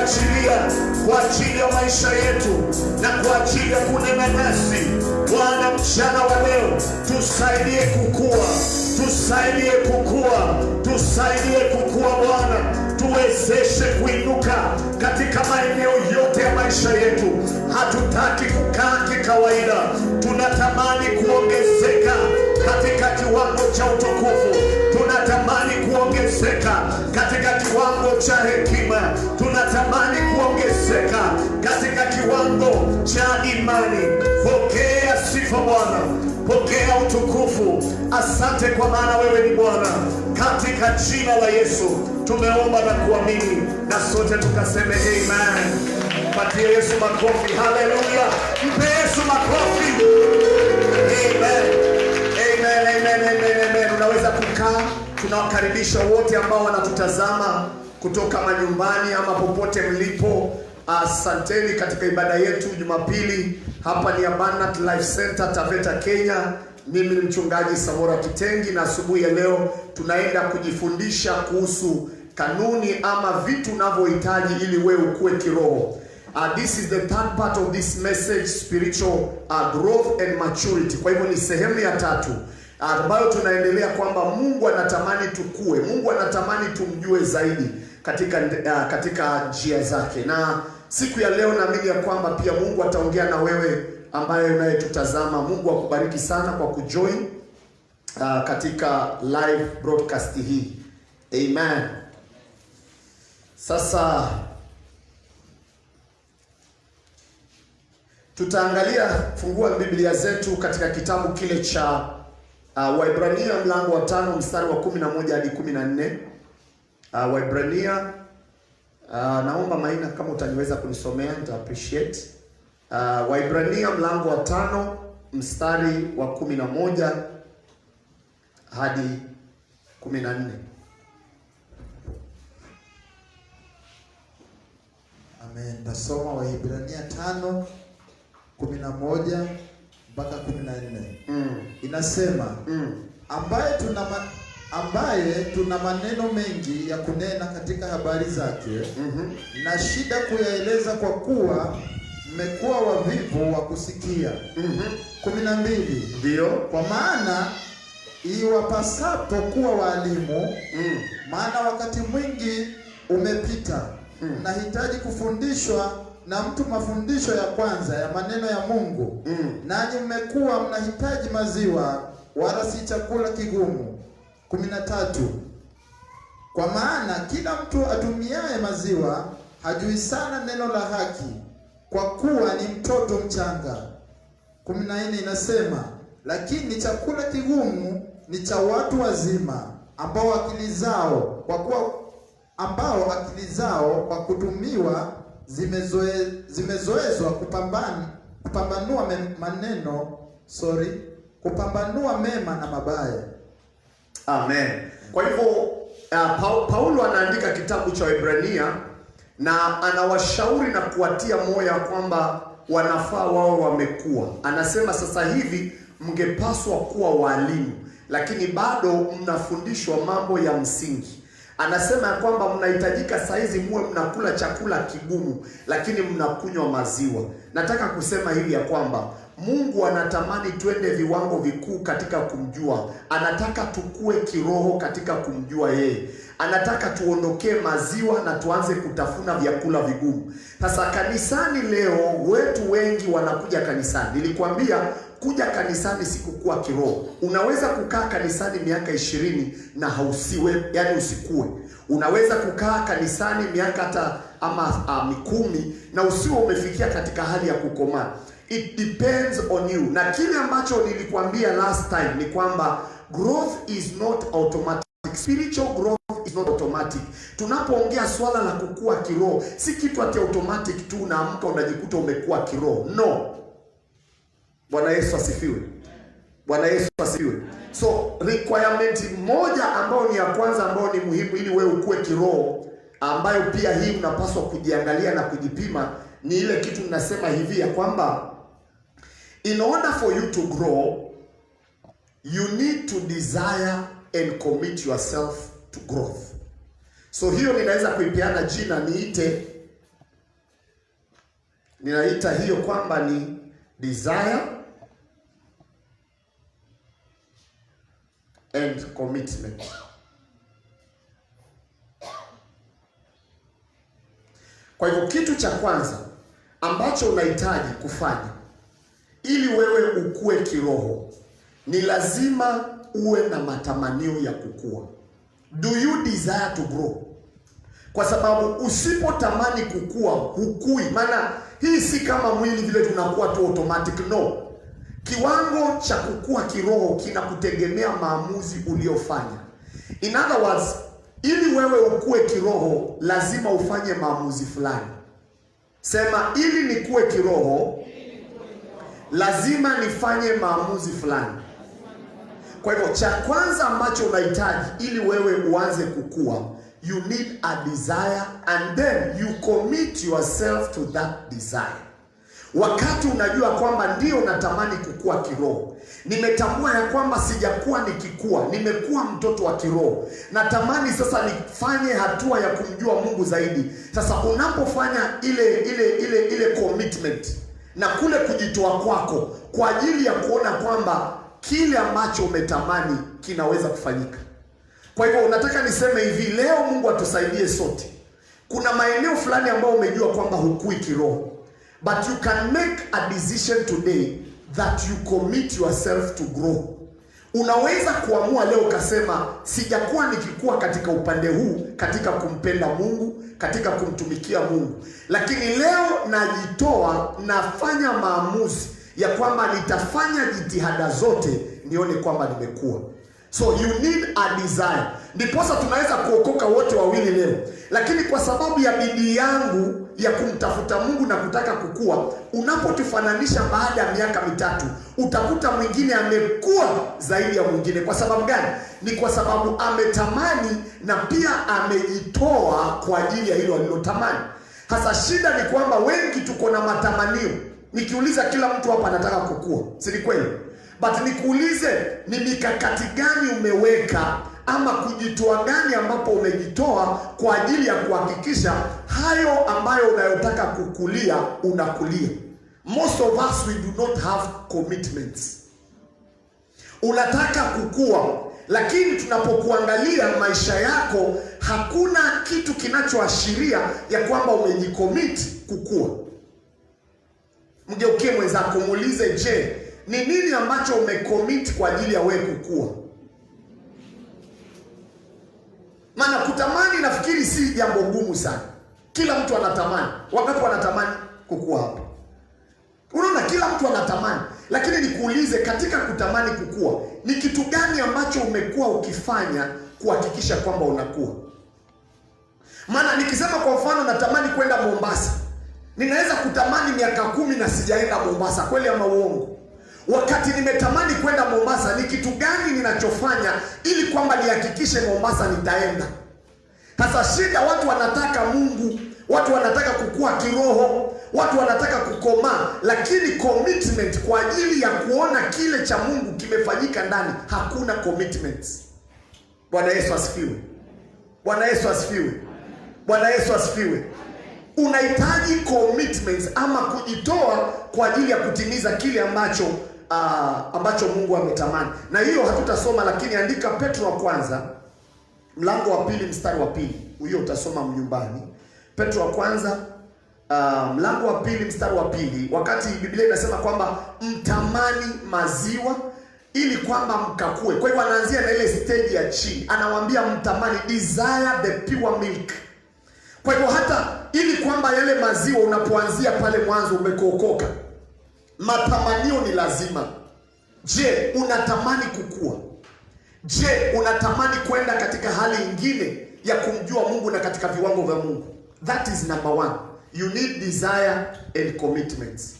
tunaiachilia kwa ajili ya maisha yetu na kwa ajili ya kunena nasi. Bwana, mchana wa leo tusaidie kukua, tusaidie kukua, tusaidie kukua Bwana. Tuwezeshe kuinuka katika maeneo yote ya maisha yetu. Hatutaki kukaa kikawaida, tunatamani kuongezeka katika kiwango cha utukufu. Tunatamani kuongezeka katika kiwango cha hekima. Tunatamani kuongezeka katika kiwango cha imani. Pokea sifa Bwana, pokea utukufu. Asante kwa maana wewe ni Bwana. Katika jina la Yesu tumeomba na kuamini, na sote tukaseme amen. Patie Yesu makofi. Haleluya. Mpe Yesu makofi. Amen. Amen, amen, amen, amen. Unaweza kukaa. Tunawakaribisha wote ambao wanatutazama kutoka manyumbani ama popote mlipo. Asanteni katika ibada yetu Jumapili. Hapa ni Abundant Life Center, Taveta, Kenya. Mimi ni mchungaji Samora Kitengi, na asubuhi ya leo tunaenda kujifundisha kuhusu kanuni ama vitu unavyohitaji ili wewe ukue kiroho. This is the third part of this message, spiritual growth and maturity. Kwa hivyo ni sehemu ya tatu ambayo tunaendelea kwamba Mungu anatamani tukue. Mungu anatamani tumjue zaidi katika njia zake. Na siku ya leo naamini ya kwamba pia Mungu ataongea na wewe ambaye unayetutazama. Mungu akubariki sana kwa kujoin katika live broadcast hii. Amen. Sasa tutaangalia, fungua Biblia zetu katika kitabu kile cha Waibrania mlango wa 5 mstari wa 11 hadi 14. Waibrania, naomba Maina kama utaniweza kunisomea, nita appreciate. Waibrania mlango wa 5 mstari wa 11 hadi 14. Amen. Nasoma Waibrania 5:11 mpaka 14. Inasema, ambaye tuna maneno mengi ya kunena katika habari zake, na shida kuyaeleza kwa kuwa mmekuwa wavivu wa kusikia. 12. Ndio. Kwa maana iwapasapo kuwa walimu, maana wakati mwingi umepita, nahitaji kufundishwa na mtu mafundisho ya kwanza ya maneno ya Mungu. Nanyi mmekuwa mnahitaji maziwa, wala si chakula kigumu. 13. Kwa maana kila mtu atumiaye maziwa hajui sana neno la haki, kwa kuwa ni mtoto mchanga. 14 inasema, lakini chakula kigumu ni cha watu wazima, ambao akili zao kwa kutumiwa zimezoezwa kupambanua mema na mabaya. Amen. Kwa hivyo Paulo anaandika kitabu cha Waebrania na anawashauri na kuwatia moyo kwamba wanafaa wao wamekuwa. Anasema sasa hivi mngepaswa kuwa walimu, lakini bado mnafundishwa mambo ya msingi. Anasema ya kwamba mnahitajika saizi muwe mnakula chakula kigumu, lakini mnakunywa maziwa. Nataka kusema hivi ya kwamba Mungu anatamani twende viwango vikuu katika kumjua. Anataka tukue kiroho katika kumjua yeye. Anataka tuondokee maziwa na tuanze kutafuna vyakula vigumu. Sasa kanisani leo wetu wengi wanakuja kanisani. Nilikwambia kuja kanisani si kukua kiroho. Unaweza kukaa kanisani miaka 20 na hausiwe, yani usikue. Unaweza kukaa kanisani miaka hata ama 10 na usiwe umefikia katika hali ya kukomaa. It depends on you. Na kile ambacho nilikwambia last time ni kwamba growth is not automatic. Spiritual growth is not automatic. Tunapoongea swala la kukua kiroho, si kitu ati automatic tu unaamka unajikuta umekuwa kiroho. No. Bwana Yesu asifiwe. Bwana Yesu asifiwe. So requirement moja ambayo ni ya kwanza ambayo ni muhimu ili wewe ukue kiroho, ambayo pia hii unapaswa kujiangalia na kujipima, ni ile kitu ninasema hivi ya kwamba in order for you to grow, you need to desire and commit yourself to growth. So hiyo ninaweza kuipeana jina niite Ninaita hiyo kwamba ni desire and commitment. Kwa hivyo kitu cha kwanza ambacho unahitaji kufanya ili wewe ukue kiroho ni lazima uwe na matamanio ya kukua. Do you desire to grow? Kwa sababu usipotamani kukua hukui. Maana hii si kama mwili vile tunakuwa tu automatic, no. Kiwango cha kukua kiroho kinakutegemea maamuzi uliofanya. In other words, ili wewe ukue kiroho lazima ufanye maamuzi fulani. Sema, ili nikue kiroho lazima nifanye maamuzi fulani. Kwa hivyo cha kwanza ambacho unahitaji ili wewe uanze kukua, you need a desire and then you commit yourself to that desire. Wakati unajua kwamba ndio natamani kukua kiroho, nimetambua ya kwamba sijakuwa nikikua, nimekuwa mtoto wa kiroho, natamani sasa nifanye hatua ya kumjua Mungu zaidi. Sasa unapofanya ile commitment na kule kujitoa kwako kwa ajili ya kuona kwamba kile ambacho umetamani kinaweza kufanyika. Kwa hivyo nataka niseme hivi leo, Mungu atusaidie sote. Kuna maeneo fulani ambayo umejua kwamba hukui kiroho, but you can make a decision today that you commit yourself to grow. Unaweza kuamua leo ukasema, sijakuwa nikikua katika upande huu, katika kumpenda Mungu, katika kumtumikia Mungu, lakini leo najitoa, nafanya maamuzi ya kwamba nitafanya jitihada zote nione kwamba nimekua. So you need a desire. Ndiposa tunaweza kuokoka wote wawili leo, lakini kwa sababu ya bidii yangu ya kumtafuta Mungu na kutaka kukua, unapotufananisha baada ya miaka mitatu, utakuta mwingine amekua zaidi ya mwingine. Kwa sababu gani? Ni kwa sababu ametamani na pia amejitoa kwa ajili ya hilo alilotamani. Hasa shida ni kwamba wengi tuko na matamanio. Nikiuliza kila mtu hapa anataka kukua, si ni kweli? But nikuulize, ni mikakati gani umeweka ama kujitoa gani ambapo umejitoa kwa ajili ya kuhakikisha hayo ambayo unayotaka kukulia unakulia? Most of us, we do not have commitments. Unataka kukua, lakini tunapokuangalia maisha yako hakuna kitu kinachoashiria ya kwamba umejicommit kukua. Mgeukie mwenzako, muulize, je, ni nini ambacho umecommit kwa ajili ya wewe kukua? Maana kutamani nafikiri si jambo gumu sana. Kila mtu anatamani. Wangapi wanatamani kukua hapa? Unaona, kila mtu anatamani. Lakini nikuulize, katika kutamani kukua, ni kitu gani ambacho umekuwa ukifanya kuhakikisha kwamba unakuwa? Maana nikisema kwa mfano natamani kwenda Mombasa, ninaweza kutamani miaka 10 na sijaenda Mombasa, kweli ama uongo? Wakati nimetamani kwenda Mombasa, ni kitu gani ninachofanya ili kwamba nihakikishe Mombasa nitaenda? Sasa shida, watu wanataka Mungu, watu wanataka kukua kiroho, watu wanataka kukomaa, lakini commitment kwa ajili ya kuona kile cha Mungu kimefanyika ndani, hakuna commitments. Bwana Yesu asifiwe. Bwana Yesu asifiwe. Bwana Yesu asifiwe. Unahitaji commitments ama kujitoa kwa ajili ya kutimiza kile ambacho Mungu ametamani. Na hiyo hatutasoma, lakini andika Petro wa kwanza mlango wa 2 mstari wa 2. Hiyo utasoma mnyumbani. Petro wa kwanza mlango wa 2 mstari wa 2, wakati Biblia inasema kwamba mtamani maziwa ili kwamba mkakue. Kwa hivyo anaanzia na ile stage ya chini, anawaambia mtamani, desire the pure milk. Kwa hivyo hata ili kwamba yale maziwa unapoanzia pale mwanzo umekookoka, matamanio ni lazima. Je, unatamani kukua? Je, unatamani kwenda katika hali nyingine ya kumjua Mungu na katika viwango vya Mungu? That is number 1. You need desire and commitments.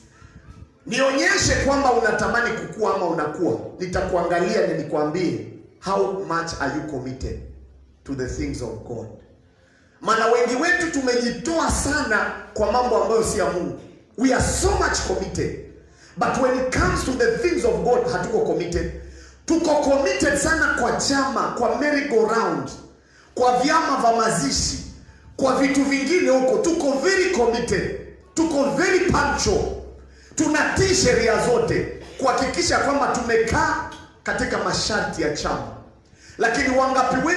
Nionyeshe kwamba unatamani kukua ama unakuwa. Nitakuangalia na nikwambie how much are you committed to the things of God. Maana wengi wetu tumejitoa sana kwa mambo ambayo si ya Mungu. We are so much committed. But when it comes to the things of God, hatuko committed. Tuko committed sana kwa chama, kwa merry-go-round, kwa vyama vya mazishi, kwa vitu vingine huko. Tuko very committed. tuko very punctual, tunatii sheria zote kuhakikisha kwamba tumekaa katika masharti ya chama. Lakini wangapi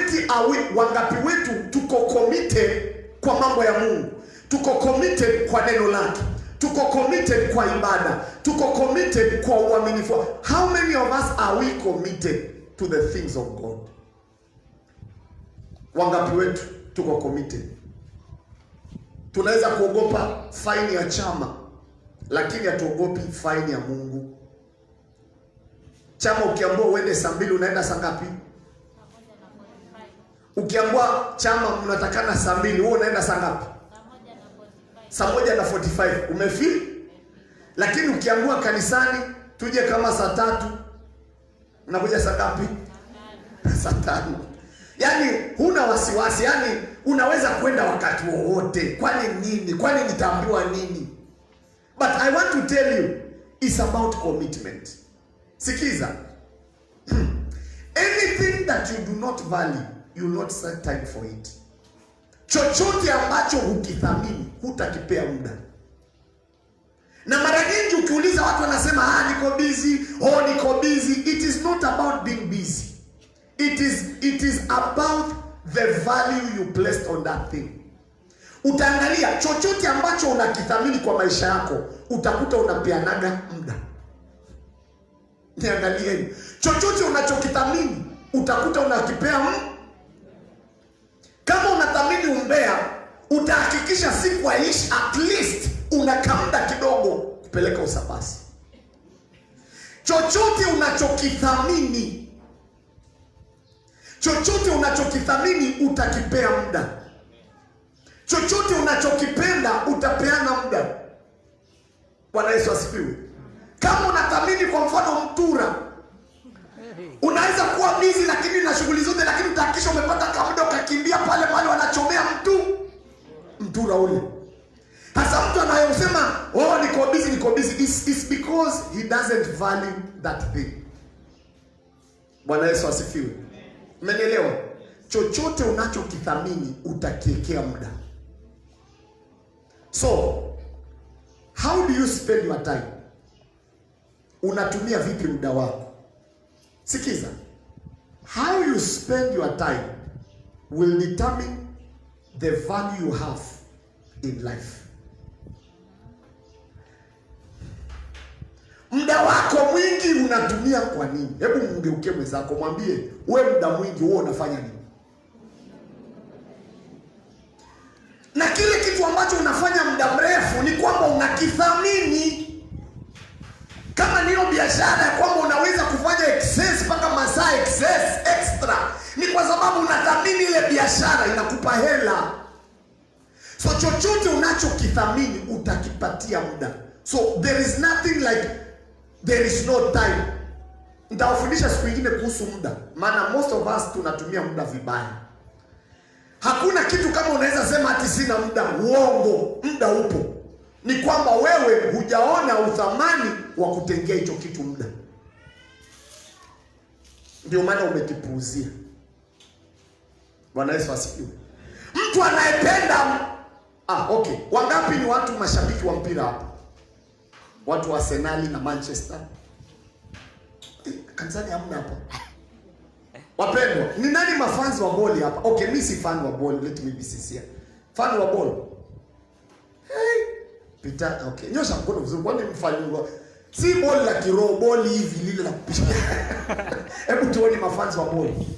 wetu tuko committed kwa mambo ya Mungu, tuko committed kwa neno lake, tuko committed kwa ibada, tuko committed kwa uaminifu? How many of us are we committed to the things of God? Wangapi wetu tuko committed? Tunaweza kuogopa faini ya chama, lakini hatuogopi faini ya Mungu. Chama ukiambiwa uende saa 2 unaenda saa ngapi? Ukiambiwa chama mnatakana saa 2, wewe unaenda saa ngapi? Saa 1:45. Umefili? Lakini ukiambiwa kanisani tuje kama saa 3, unakuja saa ngapi? Saa 5. Yaani huna wasiwasi, yaani unaweza kwenda wakati wowote. Kwani nini? Kwani nitaambiwa nini? But I want to tell you, it's about commitment. Sikiza. Anything that you do not value, you will not set time for it. Chochote ambacho hukithamini, hutakipea muda. Na mara nyingi ukiuliza watu wanasema niko busy, niko busy. It is not about being busy. It is about the value you placed on that thing. Utaangalia chochote ambacho unakithamini kwa maisha yako, utakuta unapeanaga muda. Niangalieni, chochote unachokithamini utakuta unakipea muda. Kama unathamini umbea, utahakikisha siku aishi at least unakamda kidogo kupeleka usabasi. Chochote unachokithamini utakipea muda. Chochote unachokipenda utapeana muda. Bwana Yesu asifiwe. Kama unathamini kwa mfano mtura, unaweza kuwa busy lakini na shughuli zote, lakini utahakikisha umepata kamuda ukakimbia pale mahali wanachomea mtura ule. Hasa mtu anayosema niko busy is because he doesn't value that thing. Bwana Yesu asifiwe. Umenielewa? Chochote unachokithamini utakiekea muda. So, how do you spend your time? Unatumia vipi muda wako? Sikiza. How you spend your time will determine the value you have in life. Muda wako mwingi unatumia kwa nini? Hebu mgeukie mwenzako mwambie, wewe muda mwingi wewe unafanya nini? Na kile kitu ambacho unafanya muda mrefu ni kwamba unakithamini. Kama niyo biashara ya kwamba unaweza kufanya excess mpaka masaa extra, ni kwa sababu unathamini ile biashara inakupa hela. So chochote unachokithamini utakipatia muda. So there is nothing like there is no time. Nitawafundisha siku nyingine kuhusu muda, maana most of us tunatumia muda vibaya. Hakuna kitu kama unaweza sema ati sina muda. Uongo. Muda upo. Ni kwamba wewe hujaona uthamani wa kutengea hicho kitu muda. Ndio maana umekipuuzia. Bwana Yesu asifiwe. Mtu anayependa okay. Wangapi ni watu mashabiki wa mpira hapa? Watu wa Arsenal na Manchester. Kanisani hamna hapa. Wapendwa, ni nani mafanzi wa boli hapa? Okay, mimi si fan wa boli, let me be sincere. Fan wa boli? Peter, okay. Nyosha mkono vizuri. Kwani mfanye wa si boli la kiroho, boli hivi lile la kupisha. Hebu tuone mafanzi wa boli.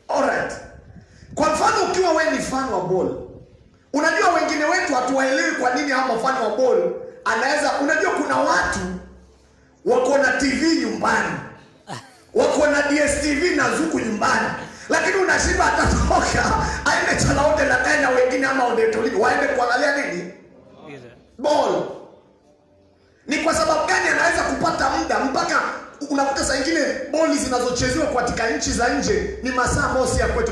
Alright. Kwa mfano ukiwa wewe ni fan wa boli, unajua wengine wetu hatuwaelewi kwa nini hao mafani wa boli unajua kuna watu wako na TV nyumbani, wako na DSTV na Zuku nyumbani, lakini unashiba atatoka aende Chalaote na Kenya wengine ama Odetoli waende kuangalia nini? Ball. Ni kwa sababu gani anaweza kupata muda mpaka unakuta saa nyingine boli zinazochezewa katika nchi za nje ni masaa mosi ya kwetu.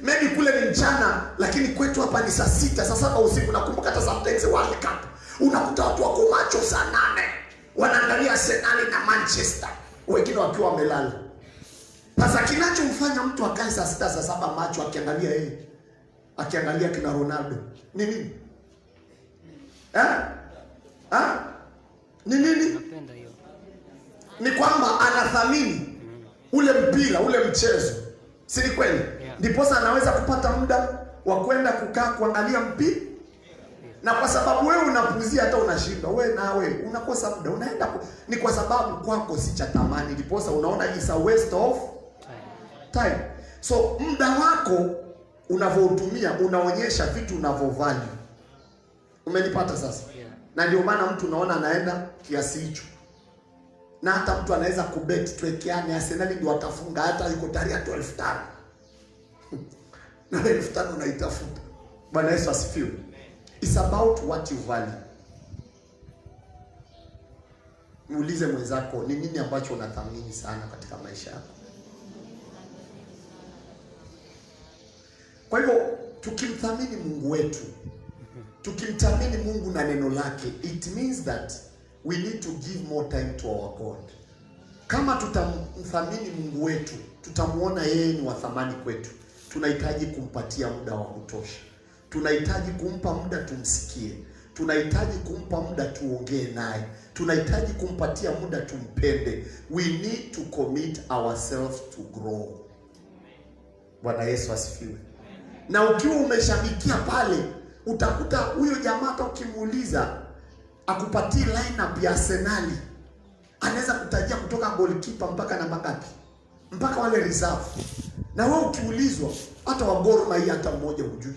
Maybe kule ni mchana, lakini kwetu hapa ni saa 6, saa 7 usiku. Nakumbuka hata sometimes World Cup unakuta watu wako macho saa 8 wanaangalia Arsenal na Manchester, wengine wakiwa wamelala. Sasa kinachomfanya mtu akae saa 6 saa 7 macho akiangalia kina Ronaldo ni nini? Ni nini? Ni kwamba anathamini ule mpira, ule mchezo. Si ni kweli? Ndiposa anaweza kupata muda wa kwenda kukaa kuangalia mpira. Na kwa sababu wewe unapuzia, hata unashinda, wewe unakosa muda, unaenda ni kwa sababu kwako si cha thamani. Ndiposa unaona it's a waste of time. So muda wako unavyotumia unaonyesha vitu unavyovalue. Umenipata sasa? Na ndio maana mtu unaona anaenda kiasi hicho. Na hata mtu anaweza kubet tuwekeane Arsenal ndio atafunga, hata yuko tayari ya 12,000. Na 12,000 unaitafuta. Bwana Yesu asifiwe. It's about what you value. Muulize mwenzako, ni nini ambacho unathamini sana katika maisha yako? Kwa hivyo tukimthamini Mungu wetu, tukimthamini Mungu na neno lake, it means that we need to give more time to our God. Kama tutamthamini Mungu wetu, tutamuona yeye ni wa thamani kwetu, tunahitaji kumpatia muda wa kutosha. Tunahitaji kumpa muda tumsikie. Tunahitaji kumpa muda tuongee naye. Tunahitaji kumpatia muda tumpende. We need to commit ourselves to grow. Bwana Yesu asifiwe. Na ukiwa umeshabikia pale, utakuta huyo jamaa hata ukimuuliza akupatie lineup ya Arsenal, anaweza kutajia kutoka goalkeeper mpaka namba ngapi, mpaka wale reserve. Na wewe ukiulizwa hata wa Gor Mahia hata mmoja hujui.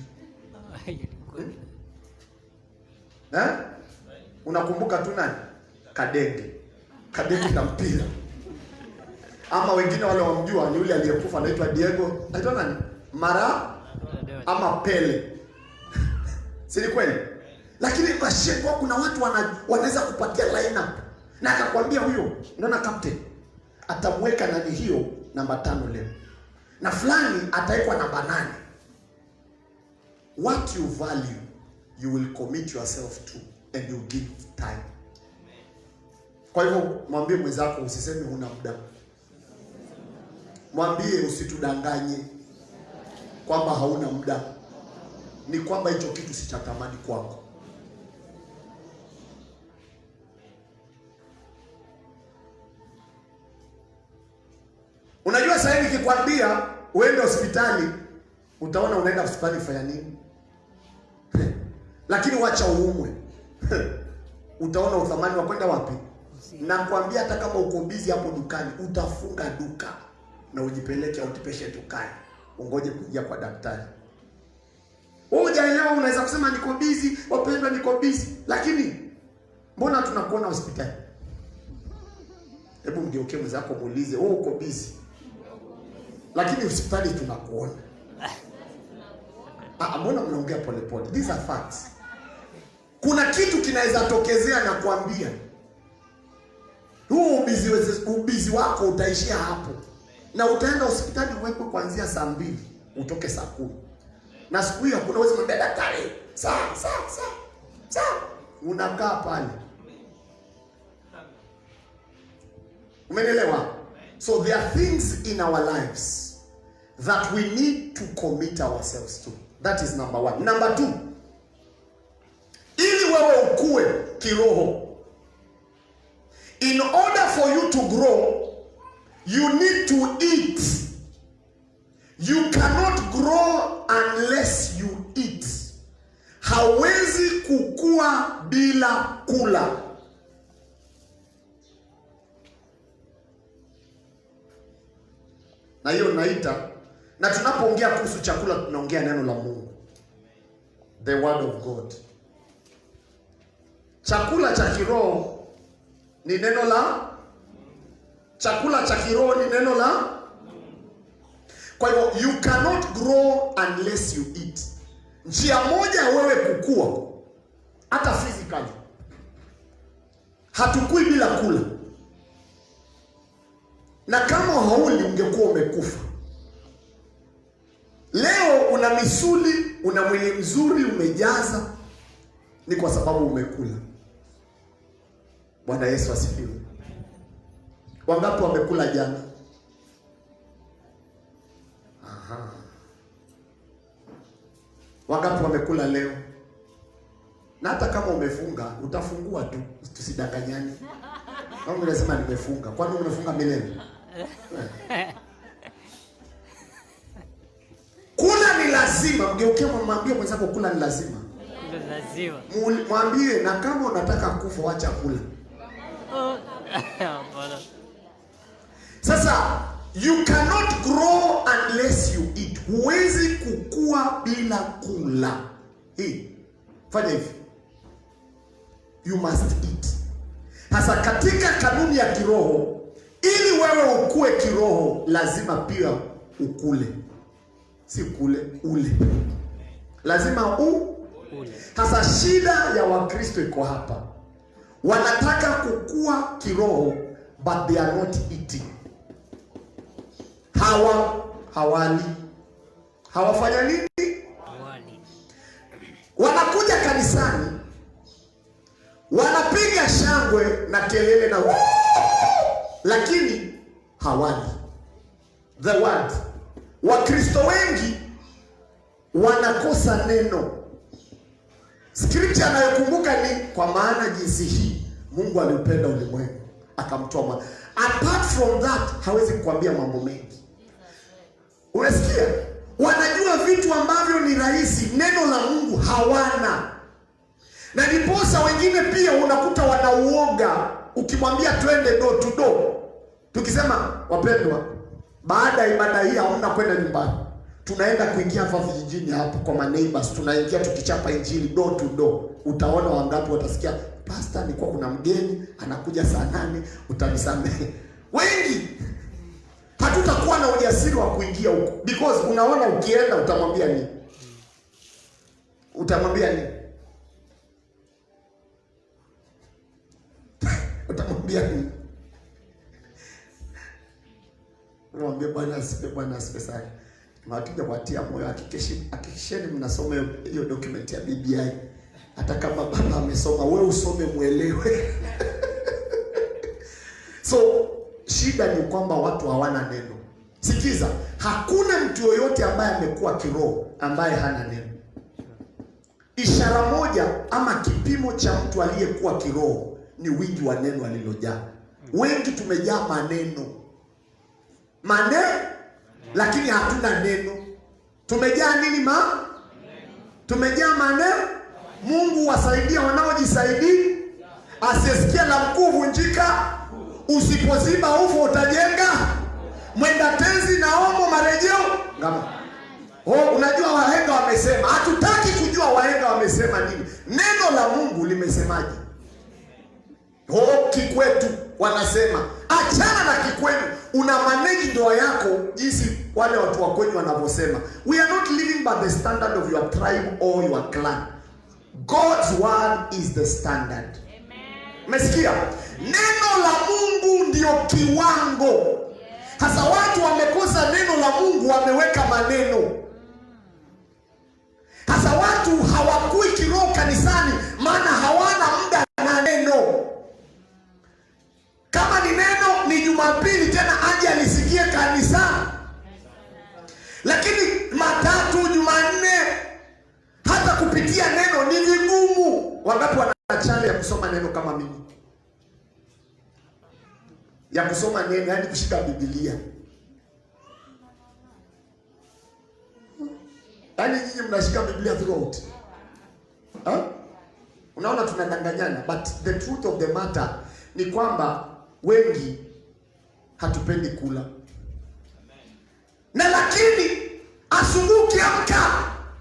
Unakumbuka tu nani? Kadenge na mpira. Ama wengine wale wamjua ni yule aliyekufa anaitwa Diego. Anaitwa nani? Mara ama Pele. Si ni kweli? Lakini kwa sheko kuna watu wanaweza kupatia lineup. Na akakwambia huyo, unaona captain atamweka nani hiyo namba 5 leo. Na fulani atawekwa namba 8. What you value, you will commit yourself to and you give time. Kwa hivyo mwambie mwenzako usiseme huna muda. Mwambie usitudanganye kwamba hauna muda. Ni kwamba hicho kitu si cha thamani kwako. Unajua sasa hivi nikikwambia uende hospitali, utaona unaenda hospitali kufanya nini? Lakini wacha uumwe. Utaona uthamani wa kwenda wapi? Nakwambia hata kama uko busy hapo dukani, utafunga duka na ujipeleke outpatient dukani. Ungoje kuingia kwa daktari. Wewe hujaelewa, unaweza kusema niko busy, wapendwa niko busy, lakini mbona tunakuona hospitali? Hebu mgeuke mwenzako muulize, wewe uko busy, lakini hospitali tunakuona. Mbona mnaongea polepole? These are facts. Kuna kitu kinaweza tokezea na kuambia huu ubizi wako utaishia hapo. Na utaenda hospitali uwekwe kuanzia saa 2, utoke saa 10. Na siku hiyo hakuna uwezo mwambia daktari, saa. Unakaa pale. Umeelewa? So there are things in our lives that we need to commit ourselves to. That is number 1. Number 2. Ili wewe ukue kiroho, in order for you to grow, you need to eat. You cannot grow unless you eat. Hawezi kukua bila kula. Na hiyo naita, na tunapoongea kuhusu chakula tunaongea neno la Mungu. The word of God. Chakula cha kiroho ni neno la Kwa hivyo you cannot grow unless you eat. Njia moja wewe kukua hata physically, hatukui bila kula. Na kama hauli ungekuwa umekufa. Leo una misuli, una mwili mzuri, umejaza, ni kwa sababu umekula. Bwana Yesu asifiwe. Wangapi wamekula jana? Wangapi wamekula leo? Na hata kama umefunga, utafungua tu, tusidanganyane. Kama unasema nimefunga, kwani unafunga milele? Kula ni lazima. Mgeukie mwambie mwenzako kula ni lazima. Lazima. Mwambie na kama unataka kufa acha kula. Sasa you cannot grow unless you eat. Huwezi kukua bila kula. Fanya hivi. You must eat. Sasa katika kanuni ya kiroho, ili wewe ukue kiroho, lazima pia ukule. Si kule, ule. Lazima ule. Sasa shida ya Wakristo iko hapa. Wanataka kukua kiroho, but they are not eating. Hawali. Hawafanya nini? Hawali. Wanakuja kanisani, wanapiga shangwe na kelele na lakini hawali. The word. Wakristo wengi wanakosa neno. Scripture anayokumbuka ni kwa maana jinsi hii Mungu aliupenda ulimwengu akamtoa mwana. Apart from that hawezi kukwambia mambo mengi. Unasikia? Wanajua vitu ambavyo ni rahisi, neno la Mungu hawana. Na ndiposa wengine pia unakuta wanauoga ukimwambia twende door to door. Tukisema wapendwa, baada ya ibada hii hauna kwenda nyumbani. Tunaenda kuingia hapa vijijini hapo kwa neighbors, tunaingia tukichapa injili door to door. Utaona wangapi watasikia, pastor ni kwa kuna mgeni anakuja saa 8, utanisamehe. Wengi hatutakuwa na ujasiri wa kuingia huko because unaona ukienda utamwambia nini? Utamwambia nini? Utamwambia nini? Mwambie Bwana asifiwe sana. Mwakija kuatia moyo, hakikisheni mnasoma hiyo document ya BBI. Hata kama baba amesoma, wewe usome muelewe. So shida ni kwamba watu hawana neno. Sikiza, hakuna mtu yoyote ambaye amekuwa kiroho ambaye hana neno. Ishara moja ama kipimo cha mtu aliyekuwa kiroho ni wingi wa neno alilojaa. Wengi tumejaa maneno. Lakini hatuna neno. Tumejaa nini Tumejaa maneno. Mungu wasaidia wanaojisaidia. Asisikia la mkuu vunjika. Usipoziba ufu utajenga. Mwenda tenzi na omo marejeo. Ngama. Unajua wahenga wamesema. Hatutaki kujua wahenga wamesema nini. Neno la Mungu limesemaje? Kikwetu wanasema. Achana na kikwenu. Una manage ndoa yako jinsi wale watu wa kwenyu wanavyosema. We are not living by the standard of your tribe or your clan. God's word is the standard. Mesikia? Neno la Mungu ndio kiwango. Hasa watu wamekosa neno la Mungu, wameweka maneno. Hasa watu hawakui kiroho kanisani maana hawana muda na neno. Kama ni neno ni Jumapili tena aje alisikie kanisani. Lakini Matatu, Jumanne hata kupitia neno ni vigumu. Wangapi wana challenge ya kusoma neno kama mimi? Ya kusoma neno hadi kushika Biblia. Yaani nyinyi mnashika Biblia throughout. Unaona tunadanganyana, but the truth of the matter ni kwamba wengi hatupendi kula. Na lakini asubuhi amka,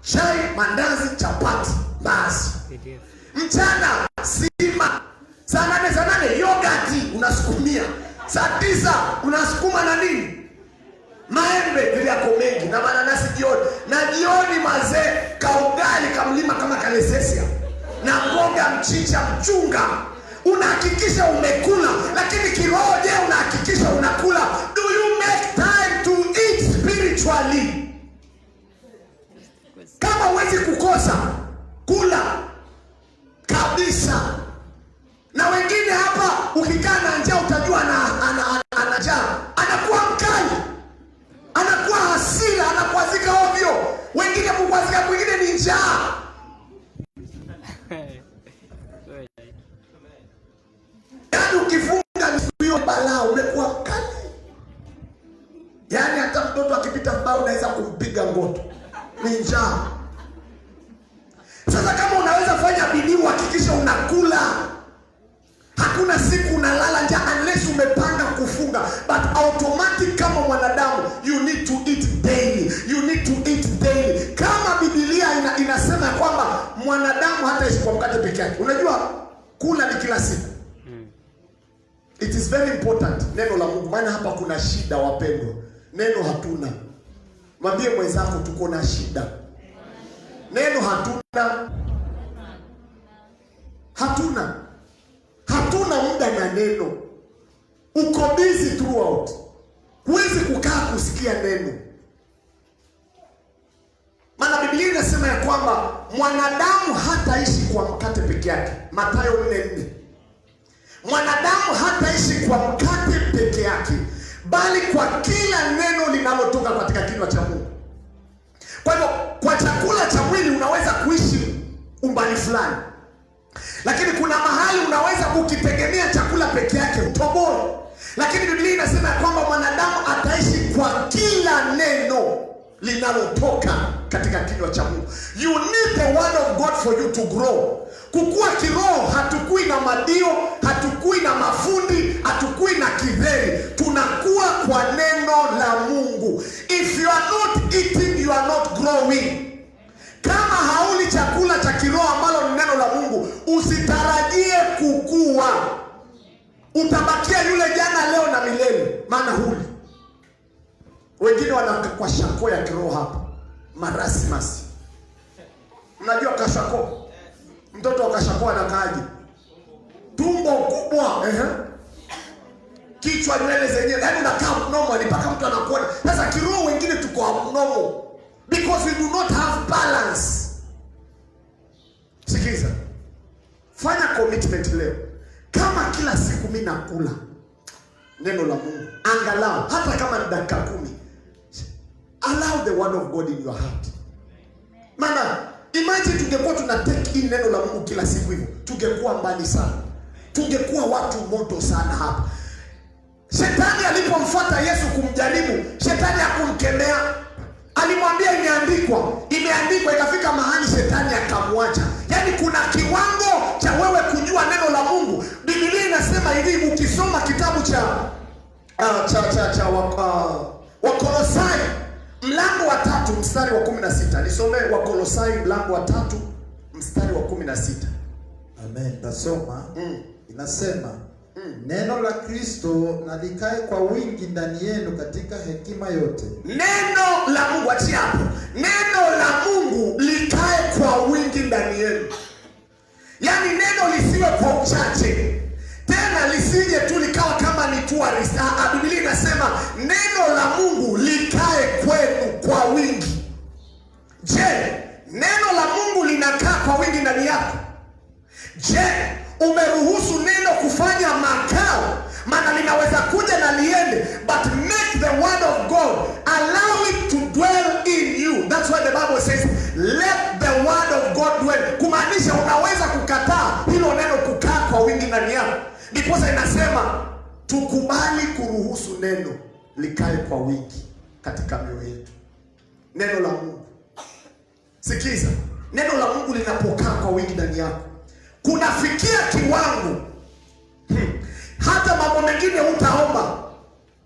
chai, mandazi, chapati, basi. Mchana sima. Saa 8 yogurt unasukumia. Saa 9 unasukuma na nini? Maembe vile yako mengi na mananasi jioni. Na jioni mazee kaugali kamlima kama kalesesia. Na mboga, mchicha, mchunga. Unahakikisha umekula, lakini kiroho je, unahakikisha unakula? Do you make time to eat spiritually? Kama huwezi kukosa kula kabisa. Na wengine hapa ukikaa na njaa utajua ana njaa. Anakuwa mkali. Anakuwa hasira, anakuazika ovyo. Wengine kukwazika kwingine ni njaa. fanya bidii uhakikishe unakula. Hakuna siku unalala njaa unless umepanga kufunga. But automatic kama mwanadamu, you need to eat daily. You need to eat daily. Kama Biblia inasema kwamba mwanadamu hataishi kwa mkate peke yake. Unajua kula ni kila siku. It is very important neno la Mungu. Maana hapa kuna shida wapendwa. Neno hatuna. Mwambie mwenzako tuko na shida. Neno hatuna. Hatuna muda na neno. Uko busy throughout. Huwezi kukaa kusikia neno. Maana Biblia inasema ya kwamba mwanadamu hataishi kwa mkate peke yake. Mathayo 4:4. Mwanadamu hataishi kwa mkate peke yake, bali kwa kila neno linalotoka katika kinywa cha Mungu. Kwa hivyo kwa chakula cha mwili unaweza kuishi umbali fulani. Lakini kuna mahali unaweza kukitegemea chakula peke yake utoboe. Lakini Biblia inasema kwamba mwanadamu ataishi kwa kila neno linalotoka katika kinywa cha Mungu. You need the word of God for you to grow. Kukua kiroho hatukui na madio, hatukui na mafundi, hatukui na kidheri. Tunakuwa kwa neno la Mungu. If you are not eating, you are not growing. Kama hauli chakula cha kiroho ambalo ni neno la Mungu, usitarajie kukua. Utabakia yule jana, leo na milele, maana huli. Wengine wanaka kwa shako ya kiroho hapa. Marasi. Mnajua kashako? Mtoto wa kashako anakaaje? Tumbo kubwa, kichwa nywele zenyewe, yaani unakaa abnormal mpaka mtu anakuona. Sasa kiroho wengine tuko abnormal because we do not have balance. Sikiza. Fanya commitment leo. Kama kila siku mimi nakula neno la Mungu, angalau hata kama ni dakika 10. Allow the word of God in your heart. Maana imagine tungekuwa tuna take in neno la Mungu kila siku hivyo, tungekuwa mbali sana. Tungekuwa watu moto sana hapa. Shetani alipomfuata Yesu kumjaribu, shetani hakumkemea. Alimwambia imeandikwa, ikafika mahali shetani akamwacha. Yaani kuna kiwango cha wewe kujua neno la Mungu. Biblia inasema hivi, ukisoma kitabu cha Wakolosai mlango wa 3 mstari wa 16. Nisome Wakolosai mlango wa 3 mstari wa 16. Amen. Tasoma. Inasema neno la Kristo na likae kwa wingi ndani yenu katika hekima yote. Neno la Mungu, achia hapo. Neno la Mungu likae kwa wingi ndani yenu. Yaani neno lisiwe kwa uchache. Tena lisije tu likawa kama ni tourist. Biblia inasema neno la Mungu likae kwenu kwa wingi. Je, neno la Mungu linakaa kwa wingi ndani yako? Je, umeruhusu neno kufanya makao? Maana linaweza kuja na liende, but make the word of God, allow it to dwell in you. That's why the Bible says let the word of God dwell. Kumaanisha unaweza kukataa hilo neno kukaa kwa wingi ndani yako. Ndipo inasema tukubali kuruhusu neno likae kwa wingi katika mioyo yetu. Neno la Mungu. Sikiza, neno la Mungu linapokaa kwa wingi ndani yako, kunafikia kiwango hata mambo mengine utaomba.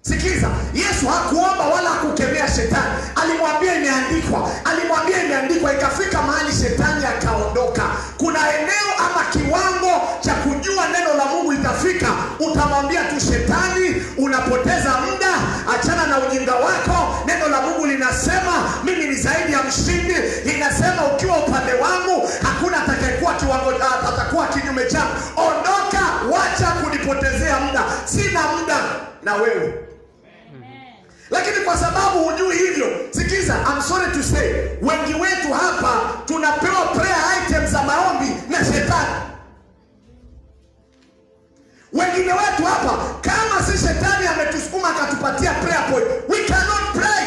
Sikiza, Yesu hakuomba wala hakukemea shetani. Alimwambia imeandikwa, ikafika mahali shetani akaondoka. Kuna eneo ama kiwango cha kujua neno la Mungu itafika, utamwambia tu shetani, unapoteza muda, achana na ujinga wako. Neno la Mungu linasema mimi ni zaidi ya mshindi. Linasema ukiwa upande wangu hakuna atakayekuwa atakuwa kinyume changu. Ondoka, wacha kunipotezea muda. Sina muda na wewe. Lakini kwa sababu hujui hivyo, sikiza, I'm sorry to say, wengi wetu hapa tunapewa prayer items za maombi na shetani. Wengine wetu hapa, kama si shetani ametusukuma akatupatia prayer point, we cannot pray.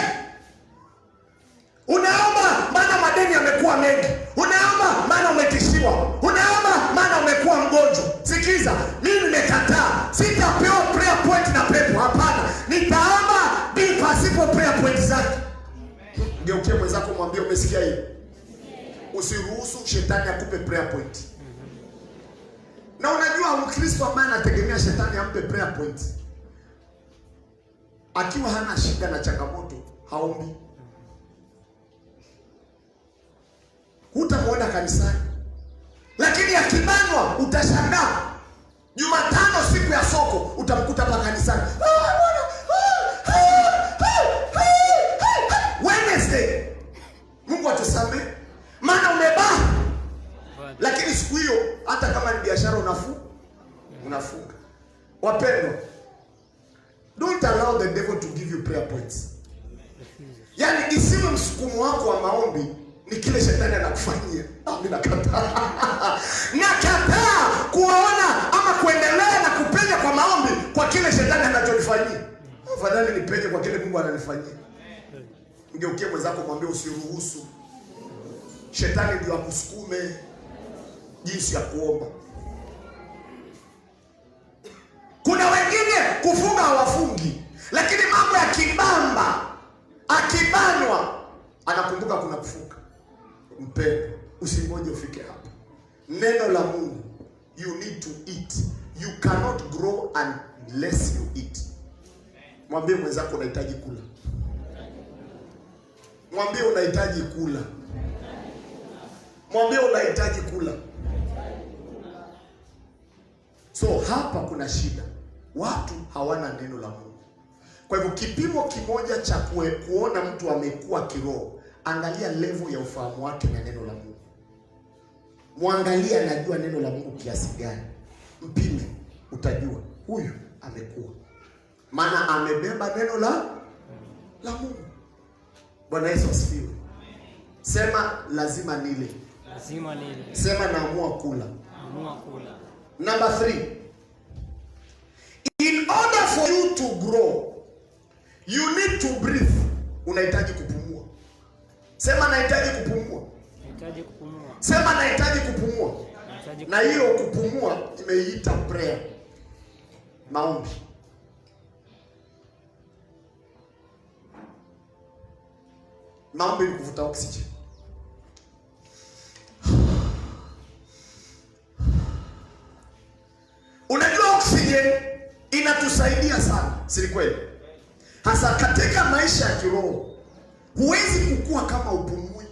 Unaomba maana madeni yamekuwa mengi. Unaomba maana umetishiwa. Unaomba maana umekuwa mgonjwa. Sikiza, mimi nimekataa. Sitapewa prayer point na pepo. Hapana. Nitaomba bila pasipo prayer point zake. Ngeukie mwenzako mwambie umesikia hiyo. Usiruhusu shetani akupe prayer point. Na unajua Mkristo ambaye anategemea shetani ampe prayer point, akiwa hana shida na changamoto haombi. Hutamwona kanisani. Lakini akibanwa utashangaa. Jumatano siku ya soko utamkuta hapa kanisani. Wednesday, Mungu atusamehe, maana umebaa. Lakini siku hiyo hata kama ni biashara unafunga. Wapendwa, don't allow the devil to give you prayer points. Yaani isiwe msukumo wako wa maombi ni kile shetani anakufanyia. Mimi nakataa. Nakataa kuona ama kuendelea na kupenya kwa maombi kwa kile shetani anachonifanyia. Afadhali nipenye kwa kile Mungu ananifanyia. Ngeukie mwenzako mwambie usiruhusu shetani ndio akusukume jinsi ya kuomba. Kuna wengine kufunga hawafungi, lakini mambo ya kibamba, akibanwa anakumbuka kuna kufunga. Mpendwa, usingoje ufike hapa. Neno la Mungu, you need to eat. You cannot grow unless you eat. Mwambie mwenzako unahitaji kula. Mwambie unahitaji kula. Mwambie unahitaji kula. So hapa kuna shida. Watu hawana neno la Mungu. Kwa hivyo kipimo kimoja cha kuona mtu amekuwa kiroho, angalia level ya ufahamu wake na neno la Mungu. Muangalie anajua neno la Mungu kiasi gani. Mpime, utajua huyu amekuwa. Maana amebeba neno la Mungu. Bwana Yesu asifiwe. Sema lazima nile. Lazima nile. Sema naamua kula. Naamua kula. Number 3. In order for you to grow, you need to breathe. Unahitaji kupumua. Sema nahitaji kupumua. Nahitaji kupumua. Sema nahitaji kupumua. Na hiyo kupumua imeiita prayer. Maombi. Maombi ni kuvuta oxygen. Unajua oxygen inatusaidia sana, si kweli? Hasa katika maisha ya kiroho. Huwezi kukua kama upumui.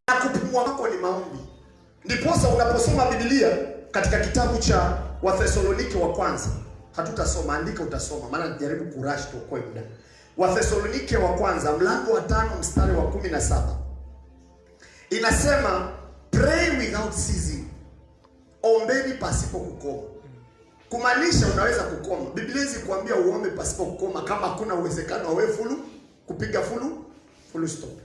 Na kupumua kwako ni maombi. Ndiposa unaposoma Biblia katika kitabu cha Wathesalonike wa kwanza, hatutasoma, andika utasoma, maana najaribu kurush tuokoe muda. Wathesalonike wa kwanza mlango wa 5 mstari wa 17. Inasema pray without ceasing. Ombeni pasipo kukoma. Kumaanisha unaweza kukoma. Biblia inakuambia uombe pasipo kukoma kama hakuna uwezekano wa wewe kupiga full stop.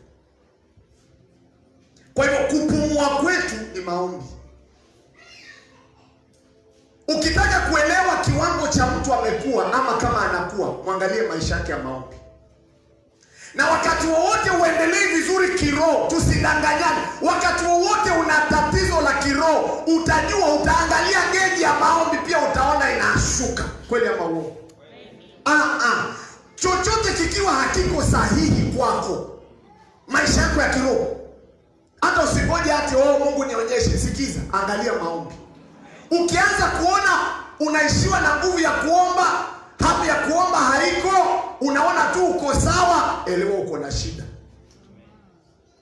Kwa hivyo kupumua kwetu ni maombi. Ukitaka kuelewa kiwango cha mtu amekuwa ama kama anakuwa, muangalie maisha yake ya maombi. Na wakati wowote uendelee vizuri kiroho, tusidanganyane. Wakati wowote una tatizo la kiroho, utajua, utaangalia geji ya maombi pia utaona inashuka. Kweli ama uongo? Chochote kikiwa hakiko sahihi kwako, maisha yako ya kiroho, hata usingoje ati Mungu nionyeshe. Sikiza, angalia maombi. Ukianza kuona unaishiwa na nguvu ya kuomba, hamu ya kuomba haiko, unaona tu uko sawa, elewa uko na shida.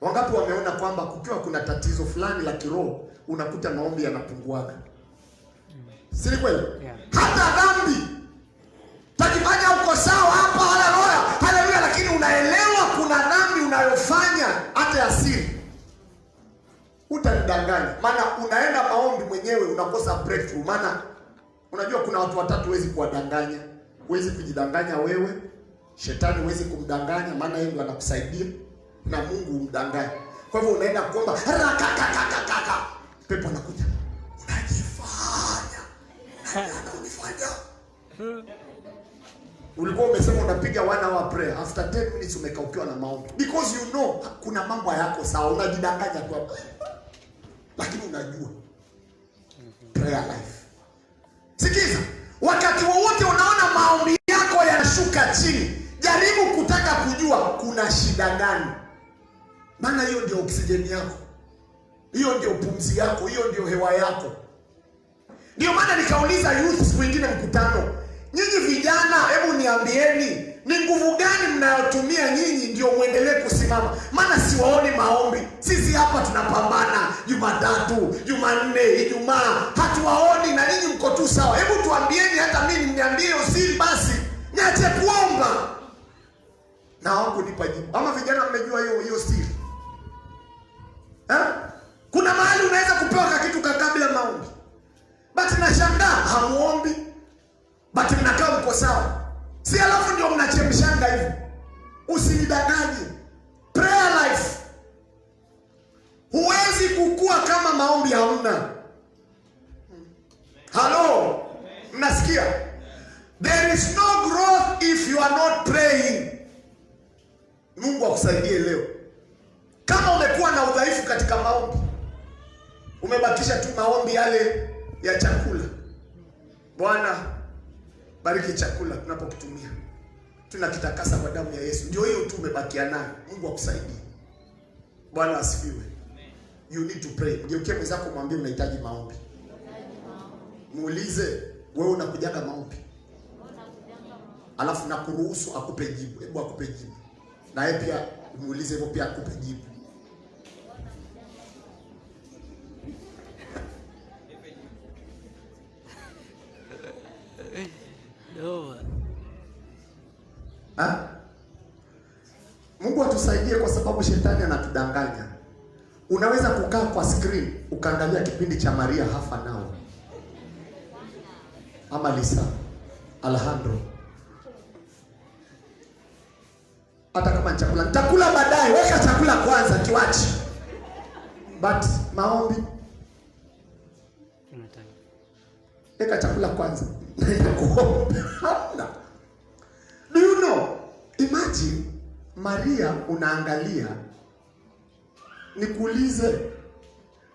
Wangapi wameona kwamba kukiwa kuna tatizo fulani la kiroho, unakuta maombi yanapunguaga? Si kweli? Yeah. Hata dhambi tajifanya uko sawa hapa, haleluya, lakini unaelewa kuna dhambi unayofanya hata ya siri. Utanidanganya. Maana unaenda maombi mwenyewe unakosa breakthrough. Maana unajua kuna watu watatu huwezi kuwadanganya. Huwezi kujidanganya wewe, shetani huwezi kumdanganya maana yeye ndiye anakusaidia, na Mungu umdanganya. Kwa hivyo unaenda kuomba, pepo anakuja. Unajifanya. Ulikuwa umesema unapiga 1 hour prayer, after 10 minutes umekaukiwa na maombi. Because you know kuna mambo hayako sawa, unajidanganya tu hapo. Lakini unajua prayer life. Sikiza, wakati wowote unaona maombi yako yanashuka chini, jaribu kutaka kujua kuna shida gani. Maana hiyo ndio oksijeni yako. Hiyo ndio pumzi yako, hiyo ndio hewa yako. Ndio maana nikauliza youth siku nyingine mkutano, nyinyi vijana, hebu niambieni ni nguvu gani mnayotumia nyinyi ndio muendelee kusimama? Maana siwaoni maombi. Sisi hapa tunapambana Jumatatu, Jumanne, Ijumaa, hatuwaoni na nyinyi mko tu sawa. Hebu tuambieni, hata mimi mniambie usiri basi, niache kuomba. Na wangu nipa jibu. Ama vijana mmejua hiyo siri? Kuna mahali unaweza kupewa kitu kabla maombi. But nashangaa hamuombi. But mnakaa mko sawa. Si alafu ndio mnachemshanga hivi. Usinidanganye. Prayer life. Huwezi kukua kama maombi hamna. Hello? Mnasikia? There is no growth if you are not praying. Mungu akusaidie leo. Kama umekuwa na udhaifu katika maombi, umebakisha tu maombi yale ya chakula. Bwana bariki chakula tunapokitumia. Tunakitakasa kwa damu ya Yesu. Ndio hiyo tu umebakia nayo. Mungu akusaidie. Bwana asifiwe. You need to pray. Mgeukie mwenzako mwambie unahitaji maombi. Muulize, wewe unakujaga maombi? Alafu nakuruhusu akupe jibu. Hebu akupe jibu. Na yeye pia muulize hivyo pia akupe jibu. Mungu atusaidie kwa sababu shetani anatudanganya. Unaweza kukaa kwa screen ukaangalia kipindi cha Maria Hafa Nao ama Lisa Alejandro. Hata kama chakula nitakula baadaye, weka chakula kwanza kiwachi. But maombi weka chakula kwanza. Do you know? Imagine Maria unaangalia. Nikuulize,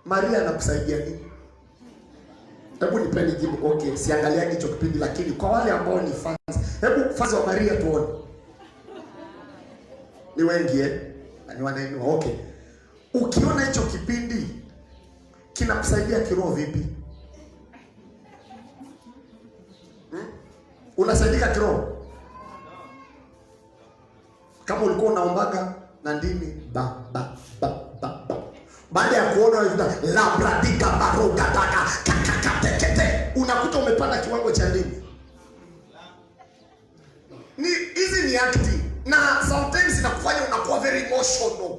Maria anakusaidia nini? Hebu nipeni jibu. Okay, siangalia hicho kipindi, lakini kwa wale ambao ni fans, hebu fans wa Maria tuone. Ni wengi ni wanainua. Okay. Ukiona hicho kipindi kinakusaidia kiroho vipi? Unasaidika kiroho? Kama ulikuwa unaombaga na ndimi baada ya kuona hivi la bradika baroga taka kakatekete, unakuta umepanda kiwango cha ndimi. Ni hizi ni acting. Na sometimes inakufanya unakuwa very emotional.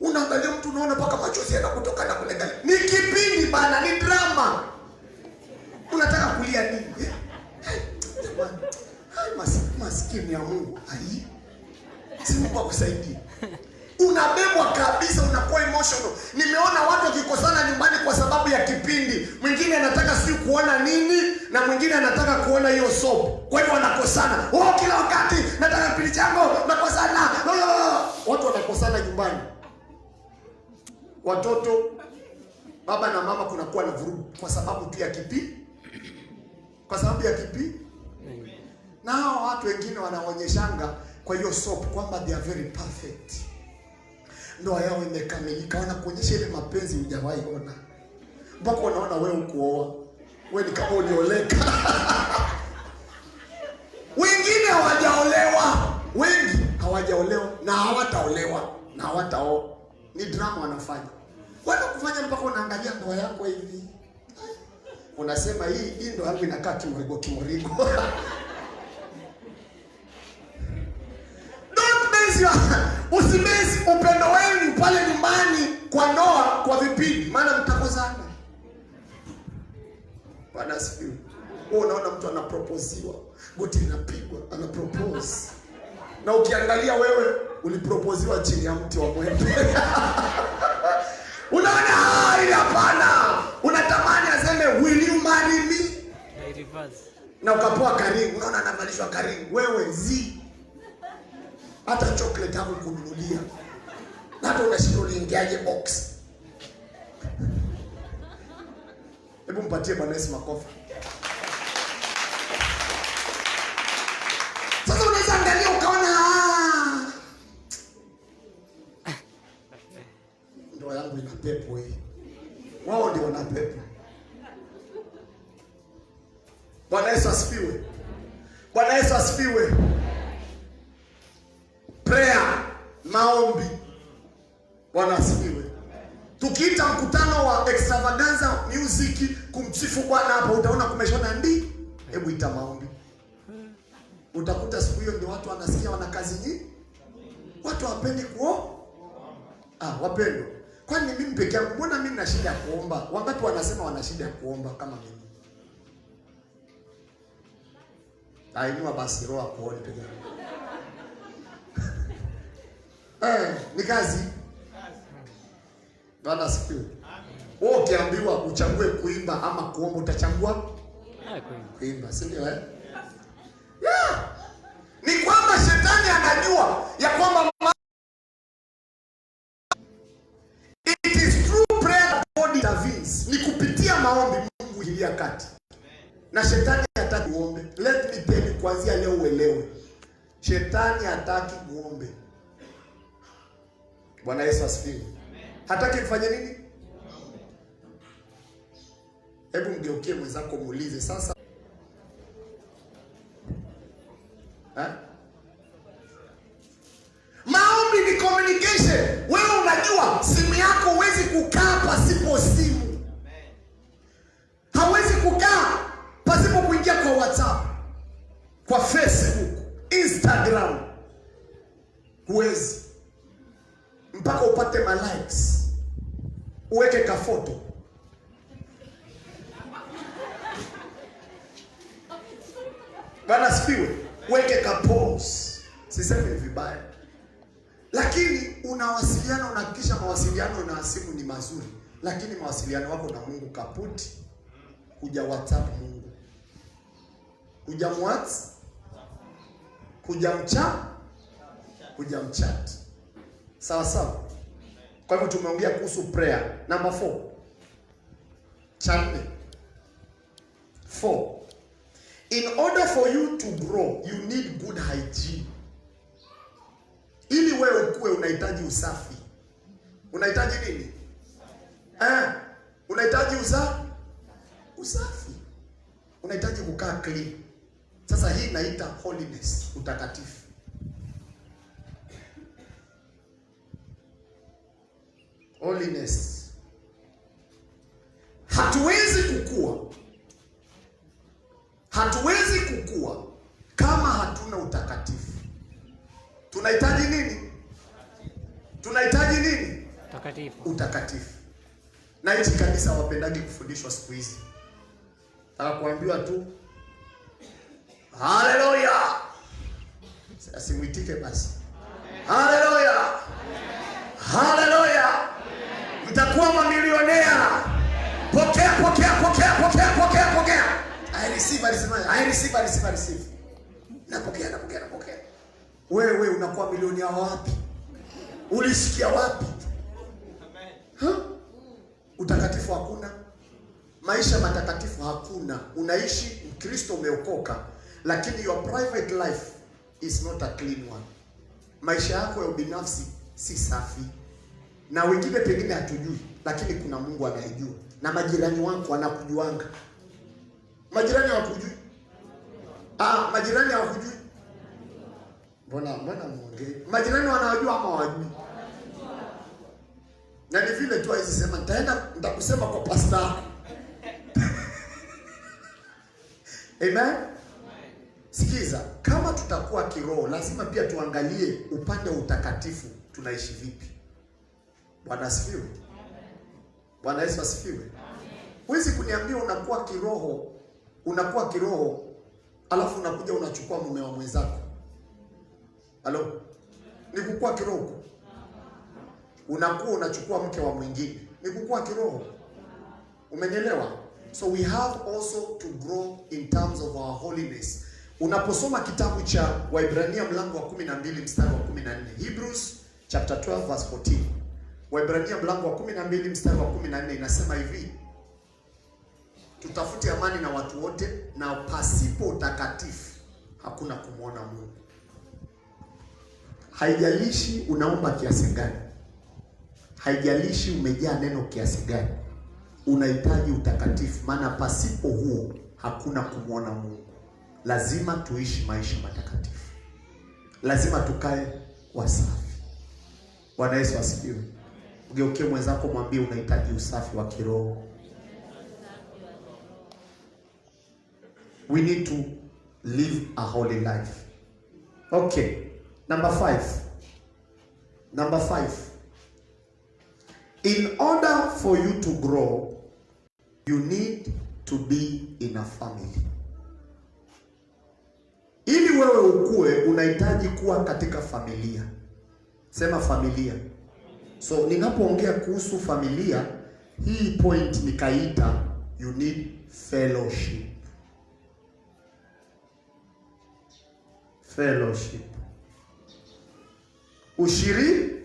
Unaangalia mtu unaona paka machozi yanakutoka na kulenga. Ni kipindi bana, ni drama. Unataka kulia nini? Maskini ya Mungu. Si Mungu akusaidie. Unabebwa kabisa, unakuwa emotional. Nimeona watu wakikosana nyumbani kwa sababu ya kipindi. Mwingine anataka si kuona nini na mwingine anataka kuona hiyo soap. Kwa hiyo wanakosana. Kila wakati nataka kipindi changu nakosana. Watu wanakosana nyumbani. Watoto, baba na mama kunakuwa na vurugu kwa sababu tu ya kipindi. Kwa sababu ya kipindi. Na hao watu wengine wanaonyeshanga kwa hiyo soap kwamba they are very perfect. Ndoa yao imekamilika, wanakuonyesha ile mapenzi hujawahi ona. Mpaka wanaona wewe ukuoa. Wewe ni kama ulioleka. Wengine hawajaolewa. Wengi hawajaolewa na hawataolewa na hawataoa. Ni drama wanafanya. Wanakufanya mpaka unaangalia ndoa yako hivi. Unasema hii ndoa yangu inakaa kimorigo. Usimezi upendo wenu pale nyumbani kwa ndoa kwa vipindi, maana mtakozana. Bwana asifiwe. Wewe unaona mtu anaproposiwa, goti linapigwa, anapropose. Na ukiangalia wewe uliproposiwa chini ya mti wa mwembe. Unaona ile hapana. Unatamani aseme will you marry me? Na ukapoa karingu, unaona anavalishwa karingu. Wewe hata chocolate hapo kununulia. Na hata unashindwa uliingiaje box. Hebu mpatie Bwana Yesu makofi. Sasa unaweza angalia ukaona ndoa yangu ina pepo hii. Wao ndio wana pepo. Bwana Yesu asifiwe. Bwana Yesu asifiwe. Prayer, maombi. Bwana asifiwe. Tukiita mkutano wa extravaganza music kumsifu Bwana hapa, utaona kumeshona ndi. Hebu ita maombi. Utakuta siku hiyo ndio watu wanasikia wana kazi nyingi. Watu wapendi wapendo. Kwani mimi peke yangu, mbona mimi nina shida ya kuomba? Wangapi wanasema wana shida ya kuomba kama mimi? Ainua basi roho kuone peke yangu. Ni kazi. Bwana asifiwe. Wewe ukiambiwa uchague kuimba ama kuomba, utachagua kuimba, si ndio Yeah. Ni kwamba shetani anajua ya kwamba it is through prayer God intervenes. Ni kupitia maombi Mungu huingia kati. Na shetani hataki uombe. Let me tell you, kuanzia leo uelewe. Shetani hataki muombe. Bwana Yesu asifiwe. Hataki mfanye nini? Hebu mgeukie mwenzako muulize sasa. Maombi ni communication. Wewe unajua simu yako huwezi kukaa pasipo simu. Hauwezi kukaa pasipo kuingia kwa WhatsApp, kwa Facebook, Instagram. Huwezi. Mpaka upate ma likes. Uweke ka photo. Bwana asifiwe. Weke ka pose. Sisemi vibaya. Lakini unawasiliana, unahakikisha mawasiliano na simu ni mazuri. Lakini mawasiliano wako na Mungu kaputi. Kuja WhatsApp Mungu. Kuja WhatsApp. Kuja mchat. Sawa sawa. Kwa hivyo tumeongea kuhusu prayer. Number 4. Chapter 4. In order for you to grow, you need good hygiene. Ili wewe ukue unahitaji usafi. Unahitaji nini? Unahitaji usafi. Unahitaji kukaa clean. Sasa hii inaita holiness, utakatifu. Holiness. Hatuwezi kukua kama hatuna utakatifu. Tunahitaji nini? Utakatifu. Na hichi kanisa wapendagi kufundishwa siku hizi. Nataka kuambiwa tu haleluya. Asimuitike basi. Haleluya. Haleluya. Mtakuwa mamilionea. Pokea. I receive. Napokea. Wewe unakuwa milionea wapi? Ulisikia wapi? Utakatifu hakuna. Maisha matakatifu hakuna. Unaishi Mkristo umeokoka, lakini your private life is not a clean one. Maisha yako ya ubinafsi si safi. Na wengine pengine hatujui, lakini kuna Mungu anayejua. Na majirani wako wanakujuanga. Majirani hawakujui? Majirani hawakujui? Mbona muongee? Majirani wanawajua ama hawajui? Na ni vile tu hizi sema nitakusema kwa pastor. Amen. Sikiza, kama tutakuwa kiroho, lazima pia tuangalie upande wa utakatifu tunaishi vipi. Bwana asifiwe. Bwana Yesu asifiwe. Huwezi kuniambia unakuwa kiroho alafu unakuja unachukua mume wa mwenzako. Halo? Ni kukua kiroho. Unakuwa unachukua mke wa mwingine. Ni kukua kiroho. Umenielewa? So we have also to grow in terms of our holiness. Unaposoma kitabu cha Waibrania mlango wa 12 mstari wa 14. Hebrews chapter 12 verse 14. Waibrania mlango wa 12 mstari wa 14 inasema hivi: tutafute amani na watu wote, na pasipo utakatifu hakuna kumuona Mungu. Haijalishi unaomba kiasi gani, haijalishi umejaa neno kiasi gani, unahitaji utakatifu, maana pasipo huo hakuna kumwona Mungu. Lazima tuishi maisha matakatifu, lazima tukae wasafi. Bwana Yesu asifiwe. Ugeukie mwenzako, mwambie unahitaji usafi wa kiroho. We need to live a holy life. Okay, number 5. Number 5. In order for you to grow, you need to be in a family. Ili wewe ukue, unahitaji kuwa katika familia. Sema familia. So ninapoongea kuhusu familia, hii point nikaita you need fellowship. Fellowship. Ushirika.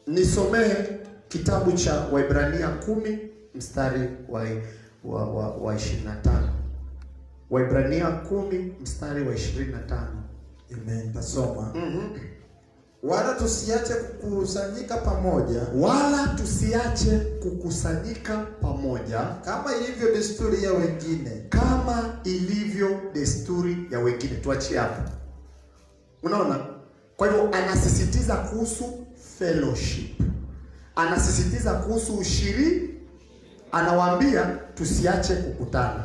Nisomee kitabu cha Waebrania 10 mstari wa 25. Waebrania 10 mstari wa 25. Amen. Tasoma. Wala tusiache kukusanyika pamoja. Wala tusiache kukusanyika pamoja, kama ilivyo desturi ya wengine. Kama ilivyo desturi ya wengine. Tuachie hapo. Unaona? Kwa hivyo anasisitiza kuhusu fellowship. Anasisitiza kuhusu ushirika. Anawaambia tusiache kukutana.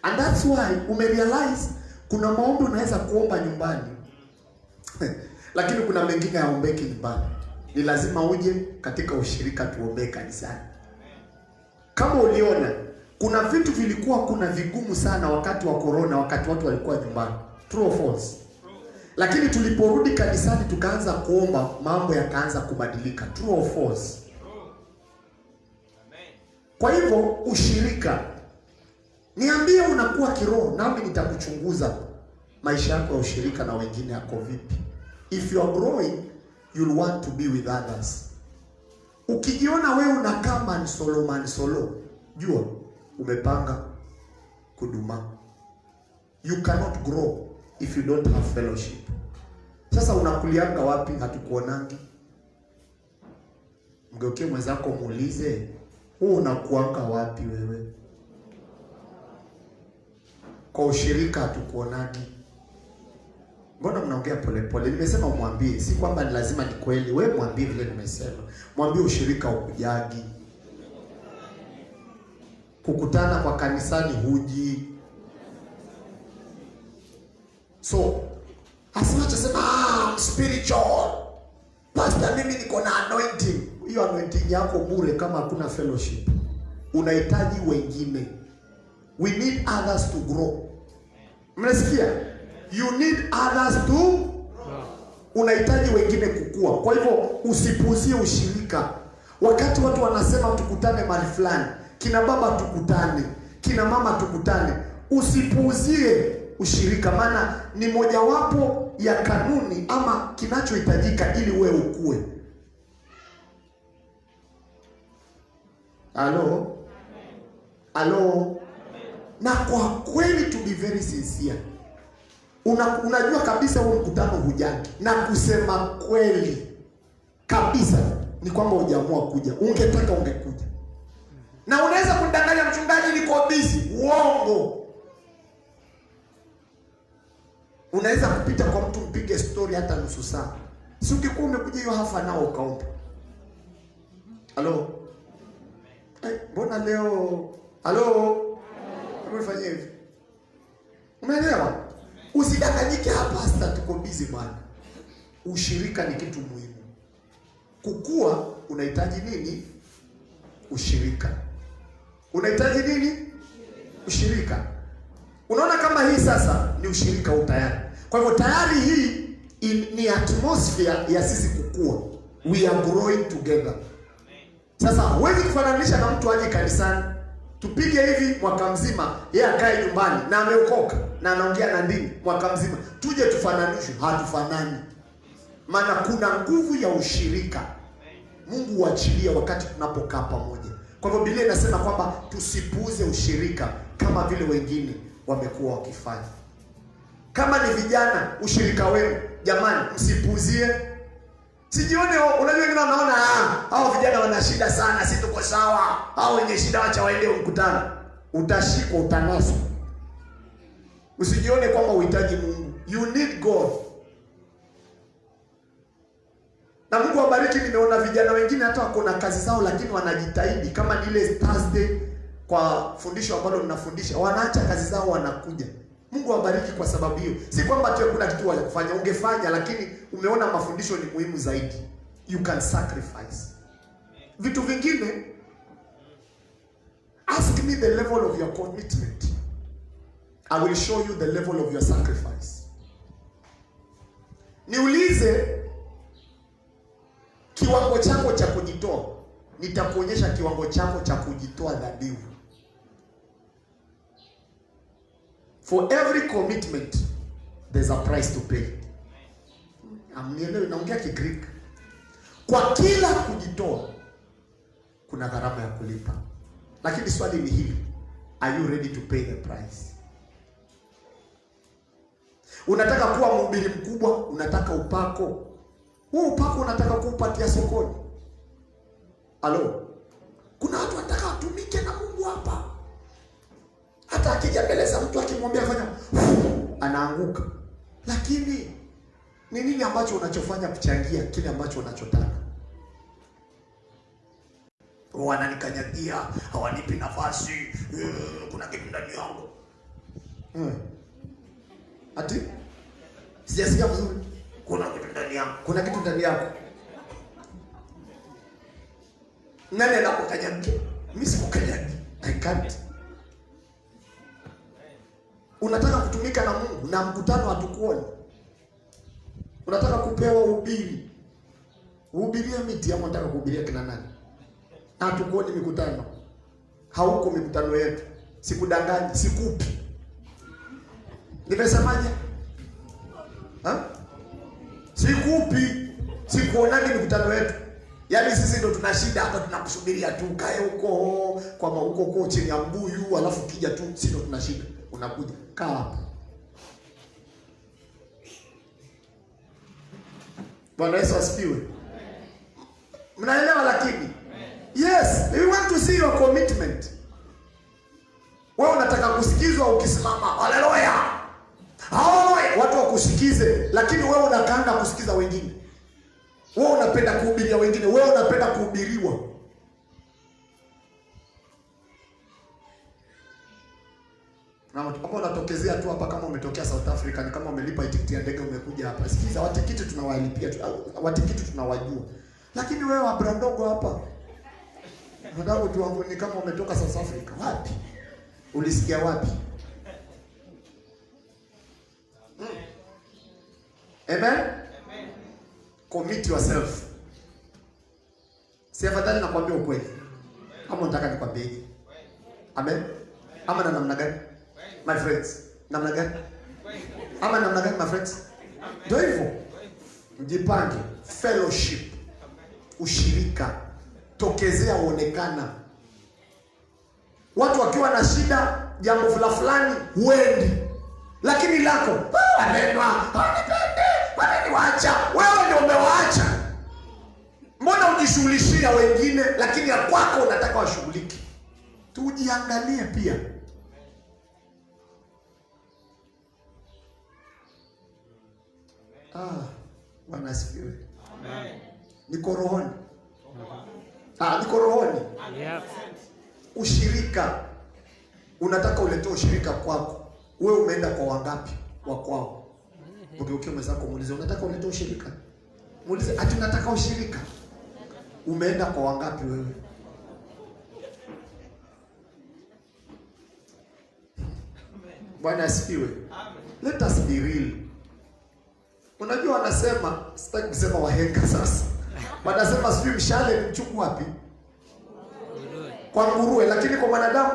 And that's why umerealize kuna maombi unaweza kuomba nyumbani. Lakini kuna mengine haombeki nyumbani. Ni lazima uje katika ushirika tuombe kanisani. Kama uliona kuna vitu vilikuwa kuna vigumu sana wakati wa corona, wakati watu walikuwa nyumbani. True or false? Lakini tuliporudi kanisani tukaanza kuomba, mambo yakaanza kubadilika. True or false? Kwa hivyo ushirika. Niambie unakuwa kiroho, nami nitakuchunguza maisha yako ya ushirika na wengine yako vipi. If you are growing, you'll want to be with others. Ukijiona wewe unakaa man solo, jua umepanga kuduma. You cannot grow if you don't have fellowship. Sasa unakulianga wapi hatukuonangi? Mgeukie mwenzako muulize, wewe unakuanga wapi wewe? Kwa ushirika hatukuonani. Mbona mnaongea polepole? Nimesema umwambie, si kwamba ni lazima ni kweli. Wewe mwambie vile nimesema. Mwambie ushirika ukujagi. Kukutana kwa kanisani huji. So, asiwache sema spiritual. Pastor, mimi niko na anointing. Hiyo anointing yako bure kama hakuna fellowship. Unahitaji wengine. We need others to grow. Mnasikia? You need others to grow. Unahitaji wengine kukua. Kwa hivyo usipuuzie ushirika. Wakati watu wanasema tukutane mahali fulani, kina baba tukutane, kina mama tukutane, usipuuzie ushirika, maana ni mojawapo ya kanuni ama kinachohitajika ili wewe ukue. Hello? Hello? Na kwa kweli, to be very sincere, unajua kabisa huu mkutano hujani, na kusema kweli kabisa ni kwamba hujaamua kuja. Ungetaka ungekuja. Na unaweza kudanganya mchungaji niko busy. Uongo. Unaweza kupita kwa mtu mpige story hata nusu saa. Si ungekuwa umekuja hiyo hafa nao ukaomba. Hello? Mbona leo? Hello? Umefanya hivi. Umeelewa? Usidanganyike hapa, pastor tuko busy bwana. Ushirika ni kitu muhimu. Kukua unahitaji nini? Ushirika. Unahitaji nini? Ushirika. Unaona kama hii sasa ni ushirika utayari. Kwa hivyo tayari hii ni atmosphere ya sisi kukua. We are growing together. Sasa huwezi kufananisha na mtu aje kanisani tupige hivi mwaka mzima, yeye akae nyumbani na ameokoka na anaongea na ndini mwaka mzima. Tuje tufananishwe, hatufanani. Maana kuna nguvu ya ushirika. Mungu huachilia wakati tunapokaa pamoja. Kwa hivyo Biblia inasema kwamba tusipuuze ushirika kama vile wengine wamekuwa wakifanya. Kama ni vijana, ushirika wenu, jamani, msipuuzie. Sijione unajua wengine wanaona hao vijana wana shida sana, si tuko sawa. Hao wenye shida wacha waende mkutano. utashikwa, utanaswa. Usijione kwamba uhitaji Mungu. You need God. Na Mungu awabariki. Nimeona vijana wengine hata wako na kazi zao, lakini wanajitahidi. Kama ile Thursday kwa fundisho ambalo ninafundisha, wanaacha kazi zao wanakuja. Mungu awabariki kwa sababu hiyo. Si kwamba tu kuna kitu cha kufanya, ungefanya, lakini umeona mafundisho ni muhimu zaidi. You can sacrifice. Vitu vingine, ask me the level of your commitment. I will show you the level of your sacrifice. Niulize kiwango chako cha kujitoa, nitakuonyesha kiwango chako cha kujitoa dhabihu. For every commitment there's a price to pay. Amnielewe, naongea Kigreek. Kwa kila kujitoa kuna gharama ya kulipa. Lakini swali ni hili, are you ready to pay the price? Unataka kuwa mhubiri mkubwa, unataka upako. Huo upako unataka kuupatia sokoni. Halo? Kuna watu wanataka watumike na Mungu hapa. Hata akija mbele za mtu akimwambia fanya, anaanguka. Lakini ni nini ambacho unachofanya kuchangia kile ambacho unachotaka? Wananikanyagia, hawanipi nafasi, kuna kitu ndani yangu. Ati? Sijasikia vizuri. Kuna kitu ndani yangu. Kuna kitu ndani yako. Nani anakukanyagia? Mimi sikukanyagi. I can't. Unataka kutumika na Mungu na mkutano hatukuoni. Unataka kupewa uhubiri. Uhubirie miti ama unataka kuhubiria kina nani? Hatukuoni mikutano. Hauko mikutano yetu. Sikudanganyi, sikupi. Nimesemaje? Sikupi. Sikuonani mikutano yetu. Yaani sisi ndo tuna shida hapa, tunakusubiria tu kae huko kwa huko chini ya mbuyu, alafu kija tu sisi ndo tuna shida. Unakuja kaa hapa. Bwana Yesu asifiwe. Mnaelewa lakini? Yes, we want to see your commitment. Wewe unataka kusikizwa ukisimama. Haleluya. Haleluya. Watu wakusikize, lakini wewe unakaanga kusikiza wengine. Wewe unapenda kuhubiria wengine, wewe unapenda kuhubiriwa. Na hapo unatokezea tu hapa kama umetokea South Africa, ni kama umelipa tiketi ya ndege umekuja hapa. Sikiza, watikiti tunawalipia tu. Watikiti tunawajua. Lakini wewe wa brandogo hapa. Ndio tu wangu ni kama umetoka South Africa. Wapi? Ulisikia wapi? Amen. Commit yourself. Si afadhali nakwambia ukweli. Kama unataka nikwambie. Amen. Ama na namna gani? My friends, namna gani? Ama namna gani my friends? Ndio hivyo. Mjipange, fellowship, ushirika, tokezea uonekana. Watu wakiwa na shida, jambo fulani huendi. Lakini lako, anenwa, wananiacha. Wewe ndio umewaacha. Mbona ujishughulishia wengine lakini ya kwako unataka washughulike? Tujiangalie pia. Bwana asifiwe. Amen. Niko rohoni. Niko rohoni. Yep. Ushirika. Unataka ulete ushirika kwako. Wewe umeenda kwa wangapi wa kwao? Ugeukie mwenzako muulize, unataka ulete ushirika? Muulize, ati unataka ushirika? Umeenda kwa wangapi wewe? Bwana asifiwe. Let us be real. Unajua wanasema, sitaki kusema wahenga sasa. Wanasema sijui mshale ni mchuku wapi? Kwa nguruwe, lakini kwa mwanadamu?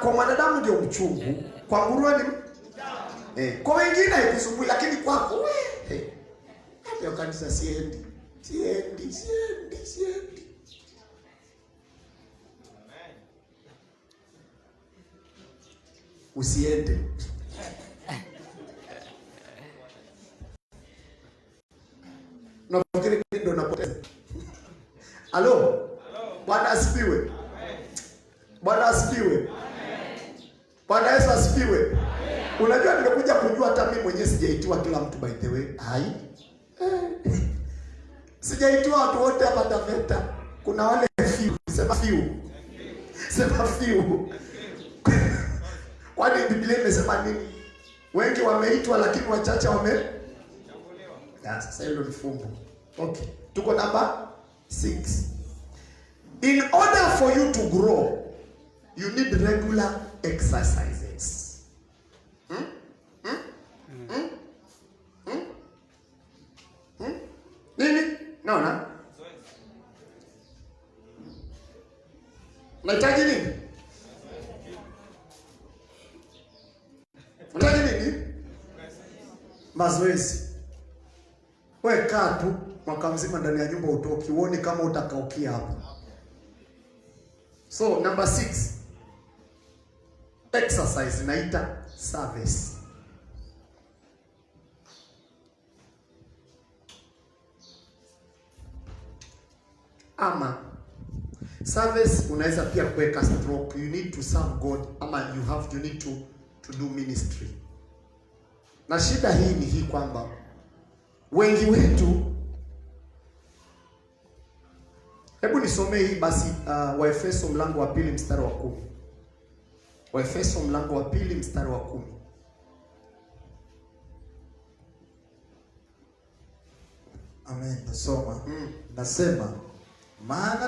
Kwa mwanadamu ndio mchungu. Kwa nguruwe ni kwa wengine haikusumbui, lakini kwako hapo kanisa siendi. Usiende. Nafikiri ndio napoteza. Halo? Bwana asifiwe. Bwana asifiwe. Bwana Yesu asifiwe. Unajua nimekuja kujua hata mimi mwenyewe sijaitiwa kila mtu by the way. Hai. Sijaitiwa watu wote hapa Taveta. Kuna wale few, sema few. Sema few. Kwani Biblia imesema nini? Wengi wameitwa lakini wachache wamechaguliwa. Sasa hilo ni fumbo. Okay. Tuko namba 6. In order for you to grow, you need regular exercises. Nini? Naona? Unahitaji nini? Unahitaji nini? Mazoezi. Wewe kaa tu mwaka mzima ndani ya nyumba utoki, uone kama utakaukia hapo. So number 6. Exercise inaita service. Ama service unaweza pia kuweka stroke. You need to serve God ama you need to do ministry. Na shida hii ni hii kwamba wengi wetu, hebu nisomee hii basi, Waefeso mlango wa 2 mstari wa 10. Waefeso mlango wa 2 mstari wa 10. Amen. Nasoma. Nasema maana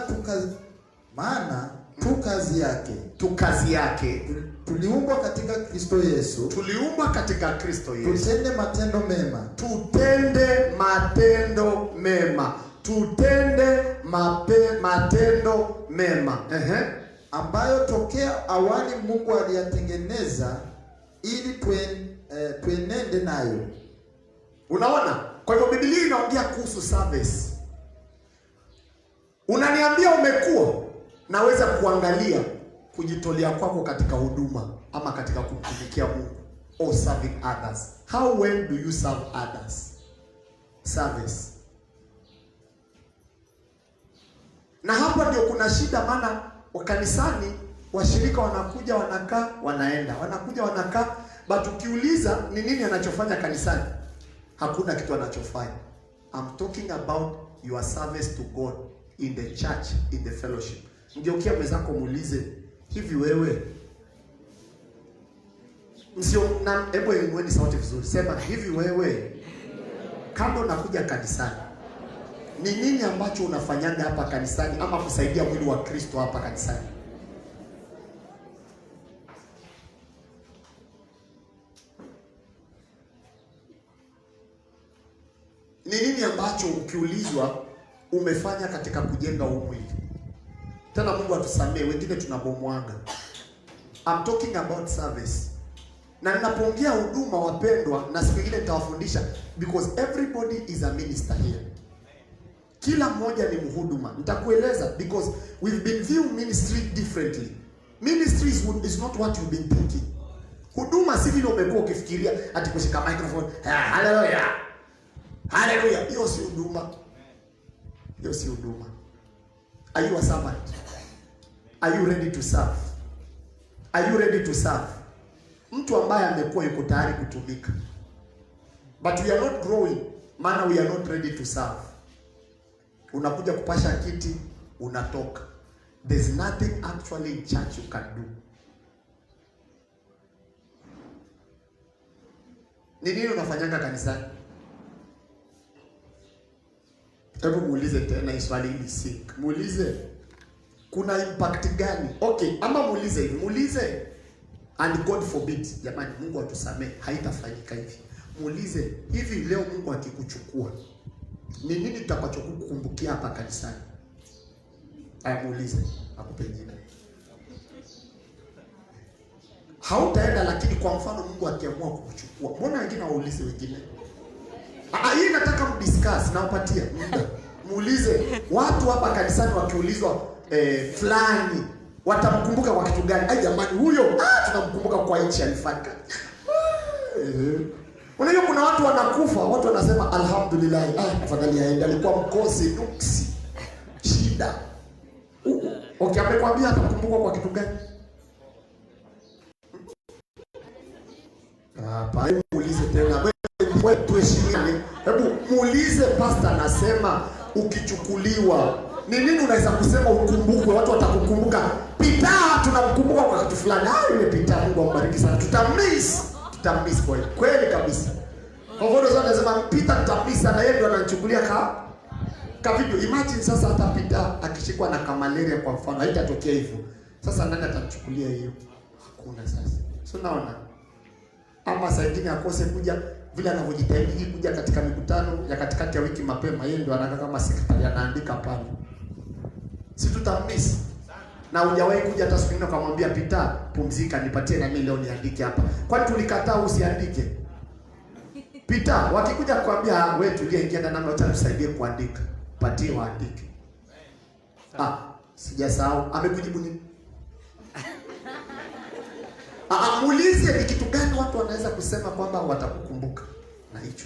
tu kazi yake. Tu kazi yake. Tuliumbwa katika Kristo Yesu. Tuliumbwa katika Kristo Yesu. Tutende matendo mema. Tutende matendo mema. Tutende matendo mema. Ambayo tokea awali Mungu aliyatengeneza ili tuenende nayo. Unaona? Kwa hivyo Biblia inaongea kuhusu service. Unaniambia umekuwa, naweza kuangalia kujitolea kwako katika huduma ama katika kumtumikia Mungu or serving others. How well do you serve others? Service. Na hapa ndio kuna shida, maana wakanisani washirika wanakuja wanakaa wanaenda, wanakuja wanakaa, but ukiuliza ni nini anachofanya kanisani, hakuna kitu anachofanya. I'm talking about your service to God in the church, in the fellowship. Ngeukia mwenzako muulize, hivi wewe hebu inueni sauti vizuri, sema hivi wewe kama unakuja kanisani, ni nini ambacho unafanyanga hapa kanisani ama kusaidia mwili wa Kristo hapa kanisani? Ni nini ambacho ukiulizwa umefanya katika kujenga huu mwili? Tena Mungu atusamee, wengine tunabomwanga. I'm talking about service. Na ninapoongea huduma, wapendwa, na siku nyingine nitawafundisha, because everybody is a minister here. Kila mmoja ni mhuduma. Nitakueleza because we've been viewing ministry differently. Ministry is not what you've been thinking. Huduma si vile umekuwa ukifikiria ati kushika microphone, hallelujah. Hallelujah. Hiyo si huduma. Hiyo si huduma. Are you a servant? Are you ready to serve? Are you ready to serve? Mtu ambaye amekuwa yuko tayari kutumika. But we are not growing, maana we are not ready to serve. Unakuja kupasha kiti, unatoka. There's nothing actually in church you can do. Ni nini unafanyanga kanisani? Hebu muulize tena hii swali hili sink. Muulize kuna impact gani? Okay, ama muulize hivi, muulize, and God forbid, jamani Mungu atusamee, haitafanyika hivi. Muulize hivi, leo Mungu akikuchukua, ni nini tutakachokukumbukia hapa kanisani? Muulize, akupe jibu. Hautaenda, lakini kwa mfano Mungu akiamua kukuchukua, mbona wengine waulize wengine? Hii nataka mdiscuss na upatia muda. Muulize watu hapa kanisani wakiulizwa fulani watamkumbuka kwa kitu gani? Ai jamani huyo tunamkumbuka kwa nchi alifanya. Unajua kuna watu wanakufa, watu wanasema alhamdulillah, afadhali aende, alikuwa mkosi nuksi. Shida. Okay, amekwambia atakumbuka kwa kitu gani? Hebu muulize tena. Wewe tuheshimiane. Hebu muulize pastor anasema ukichukuliwa. Ni nini unaweza kusema ukumbukwe, watu watakukumbuka? Peter tunamkumbuka kwa kitu fulani. Yule Peter, Mungu ambariki sana. Tutamiss kweli kabisa. Kwa hivyo zote nasema Peter tutamiss na yeye ndio anachukulia ka video. Imagine sasa hata Peter akishikwa na kamalaria kwa mfano, haitatokea hivyo. Sasa nani atachukulia hiyo? Hakuna sasa. So naona ama saa nyingine akose kuja vile anavyojitahidi kuja katika mikutano ya katikati ya wiki mapema, yeye ndio anakaa kama sekretari anaandika pale. Si tutamiss. Na hujawahi kuja hata siku nyingine ukamwambia Peter, pumzika nipatie na mimi leo niandike hapa. Kwani tulikataa usiandike? Peter, wakikuja kukwambia wewe tulia ingia ndani na tusaidie kuandika. Patie waandike. Sijasahau. Amekujibu nini? Muulize ni kitu gani watu wanaweza kusema kwamba watakukumbuka na hicho.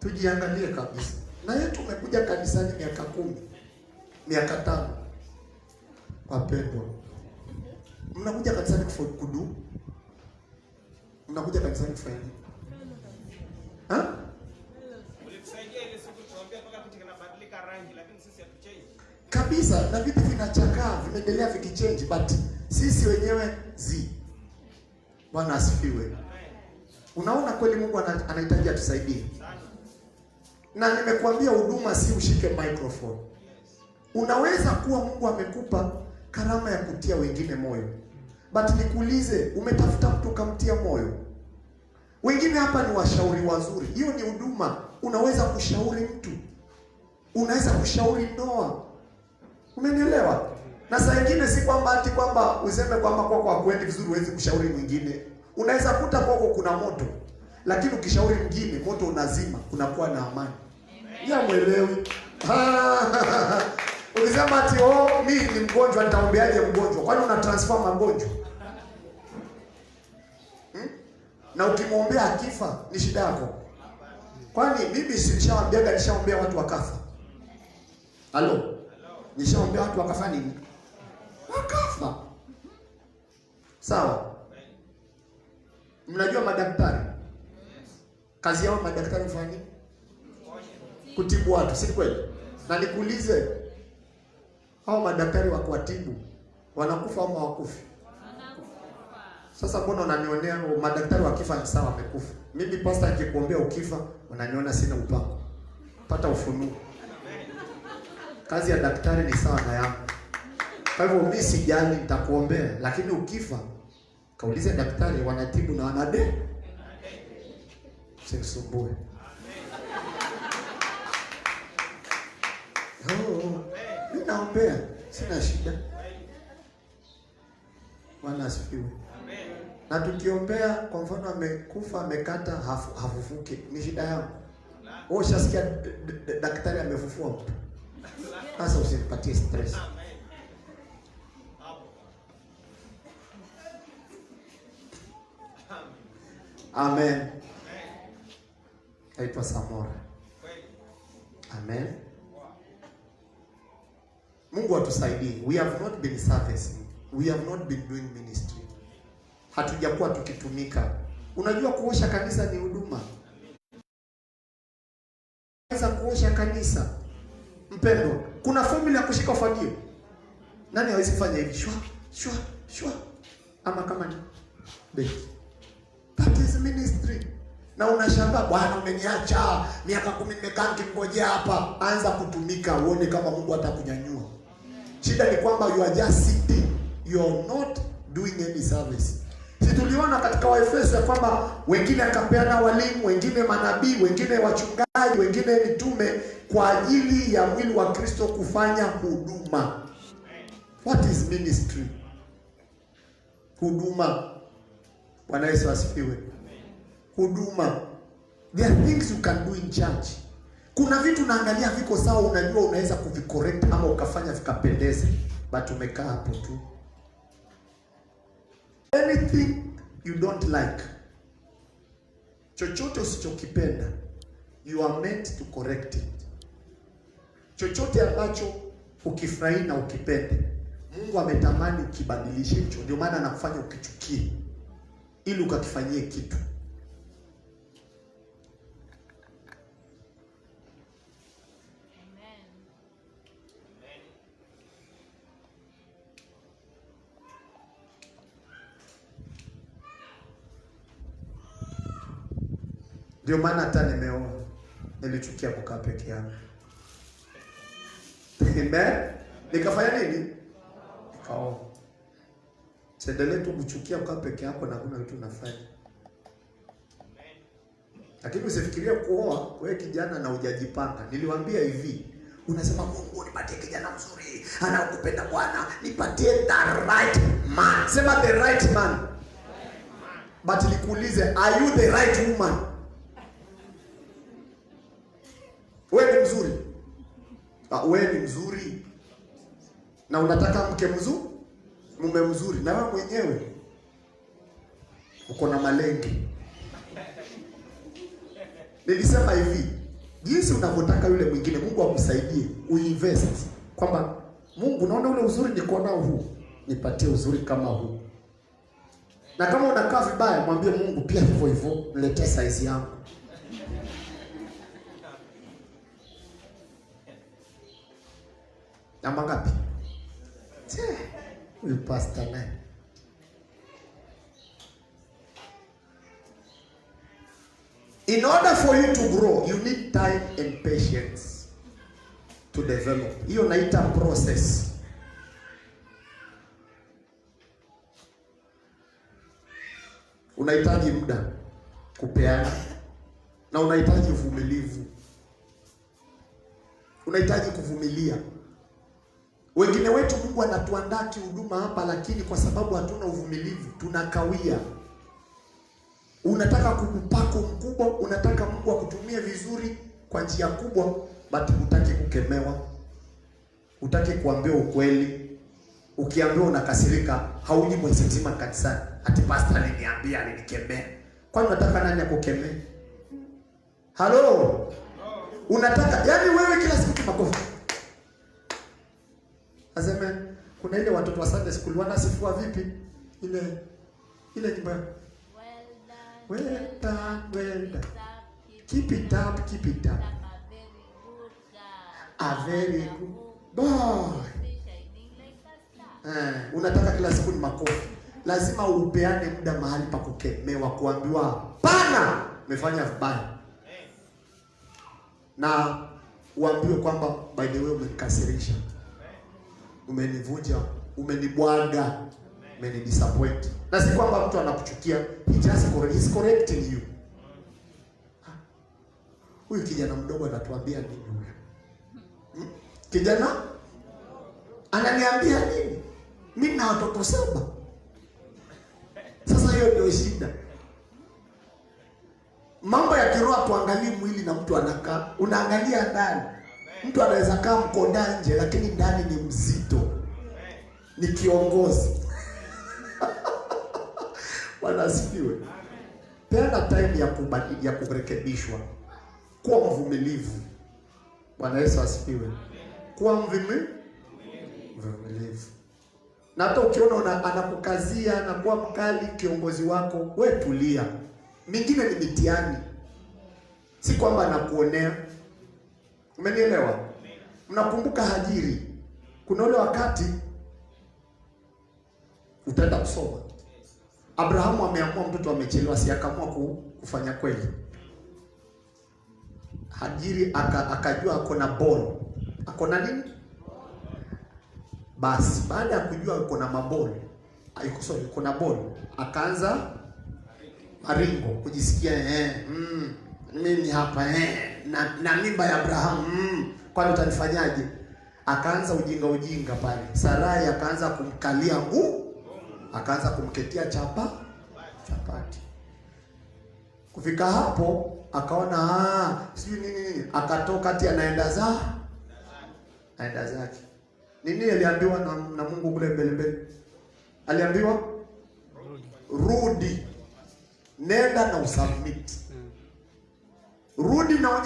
Tujiangalie kabisa. Na yetu umekuja kanisani miaka 10, miaka 5. Wapendwa, mnakuja kanisani kudu? Mnakuja kanisani kufanya nini? Ulitusaidia ile siku tuambia mpaka kitu kinabadilika rangi, lakini sisi hatuchange. Kabisa, na vitu vinachakaa, vimeendelea vikichange, but sisi wenyewe Bwana asifiwe. Unaona kweli Mungu anahitaji atusaidie. Na nimekuambia huduma si ushike microphone. Unaweza kuwa Mungu amekupa karama ya kutia wengine moyo. But nikuulize, umetafuta mtu kumtia moyo? Wengine hapa ni washauri wazuri. Hiyo ni huduma. Unaweza kushauri mtu. Unaweza kushauri ndoa. Umenielewa? Na saa nyingine si kwamba ati kwamba useme kwamba kwako hakwendi vizuri huwezi kushauri mwingine. Unaweza kuta kwako kuna moto, lakini ukishauri mwingine moto unazima, unakuwa na amani. Ya mwelewi. Ukisema ati mimi ni mgonjwa nitaombeaje mgonjwa? Kwani una transfer magonjwa? Na ukimwombea akifa ni shida yako. Kwani mimi nishaombea watu wakafa. Halo? Nishaombea watu wakafa nini? Wakafa. Sawa? Mnajua madaktari? Kazi yao madaktari kufanya nini? Kutibu watu, si kweli? Na nikuulize, hao madaktari wa kuwatibu wanakufa au hawakufi? Sasa mbona unanionea madaktari wakifa ni sawa wamekufa? Mimi pastor nikikuombea ukifa, unaniona sina upako. Pata ufunuo. Kazi ya daktari ni sawa na yangu. Kwa hivyo mimi sijali nitakuombea, lakini ukifa kaulize daktari wanatibu na wanade. Usisumbue. Mimi naombea, sina shida. Bwana asifiwe. Na tukiombea kwa mfano amekufa amekata hafufuke, ni shida yangu. Wewe ushasikia daktari amefufua mtu. Sasa usipatie stress. Amen. Aitwa Samora. Amen. Mungu atusaidie. We have not been servicing. We have not been doing ministry. Hatujakuwa tukitumika. Unajua kuosha kanisa ni huduma. Unaweza kuosha kanisa. Mpendo, kuna formula ya kushika ufagio. Nani hawezi fanya hivi? Shwa. Ama kama ni beki. That is ministry. Na unashangaa Bwana umeniacha miaka 10 nimekaa nikingojea hapa. Anza kutumika uone kama Mungu atakunyanyua. Shida ni kwamba you are just sitting. You are not doing any service. Si tuliona katika Waefeso ya kwamba wengine akapeana walimu, wengine manabii, wengine wachungaji, wengine mitume kwa ajili ya mwili wa Kristo kufanya huduma. What is ministry? Huduma. Bwana Yesu asifiwe. Huduma. There are things you can do in church. Kuna vitu naangalia viko sawa, unajua unaweza kuvicorrect ama ukafanya vikapendeze, but umekaa hapo tu. anything you don't like, chochote usichokipenda, you are meant to correct it. Chochote ambacho ukifurahi na ukipende, Mungu ametamani ukibadilishe hicho. Ndio maana anakufanya ukichukie ili ukakifanyie kitu. Ndio maana hata nimeoa, nilichukia kukaa peke yangu. Amen. Nikafanya nini? Nikaoa. Siendelee tu kuchukia kukaa peke yako na hakuna kitu unafanya. Lakini usifikirie kuoa wewe kijana na hujajipanga. Niliwaambia hivi, unasema Mungu nipatie kijana mzuri, anakupenda Bwana, nipatie the right man. Sema the right man. But nikuulize, are you the right woman? Wewe ni mzuri. Wewe ni mzuri. Na unataka mke mzuri? Mume mzuri. Na wewe mwenyewe uko na malenge. Nilisema hivi, jinsi unavyotaka yule mwingine, Mungu akusaidie uinvest kwamba Mungu, naona ule uzuri niko nao huu, nipatie uzuri kama huu. Na kama unakaa vibaya, mwambie Mungu pia hivyo hivyo, niletee size yangu. Namba ngapi? Huyu pastor naye. In order for you to grow, you need time and patience to develop. Hiyo naita process. Unahitaji muda kupeana na unahitaji uvumilivu. Unahitaji kuvumilia. Wengine wetu Mungu anatuandaa kihuduma hapa, lakini kwa sababu hatuna uvumilivu tunakawia. Unataka kupako mkubwa, unataka Mungu akutumie vizuri kwa njia kubwa, but hutaki kukemewa. Hutaki kuambiwa ukweli. Ukiambiwa unakasirika, hauji mwezi mzima kanisani. Ati pastor aliniambia, alinikemea. Kwani unataka nani akukemee? Halo? Unataka, yani wewe kila siku makofi. Aseme, kuna ile watoto wa Sunday school wanasifua vipi? Ile nyimbo. Well done. Keep it up. A very good boy. Unataka kila siku ni makofi. Lazima upeane muda mahali pa kukemewa, kuambiwa pana umefanya vibaya. Na uambiwe kwamba by the way umenikasirisha. Umenivunja, umenibwaga, umenidisappoint. Na si kwamba mtu anakuchukia, he's correcting you. Huyu kijana mdogo anatuambia nini huyu? Kijana ananiambia nini? Mimi na watoto 7. Sasa hiyo ndio shida. Mambo ya kiroho tuangalie mwili na mtu anakaa. Unaangalia ndani. Mtu anaweza kaa mkonda nje lakini ndani ni mzito. Ni kiongozi. Bwana asifiwe. Peana time ya kurekebishwa. Kuwa mvumilivu. Bwana Yesu asifiwe. Kuwa mvumilivu. Na hata ukiona anakukazia na kuwa mkali kiongozi wako, wewe tulia. Mingine ni mitihani. Si kwamba anakuonea. Umenielewa? Mnakumbuka Hajiri? Kuna ule wakati utaenda kusoma. Abrahamu ameamua mtoto amechelewa, si akaamua kufanya kweli. Hajiri akajua ako na ball. Ako na nini? Basi baada ya kujua uko na maball, uko na ball, akaanza maringo kujisikia mimi hapa na mimba ya Abrahamu kwani utanifanyaje? Akaanza ujinga pale. Sarai akaanza kumkalia akaanza kumketia chapati. Kufika hapo akaona sijui nini, akatoka ati anaenda zake. Nini aliambiwa na Mungu kule mbele? Aliambiwa rudi, nenda na usubmit. Rudi na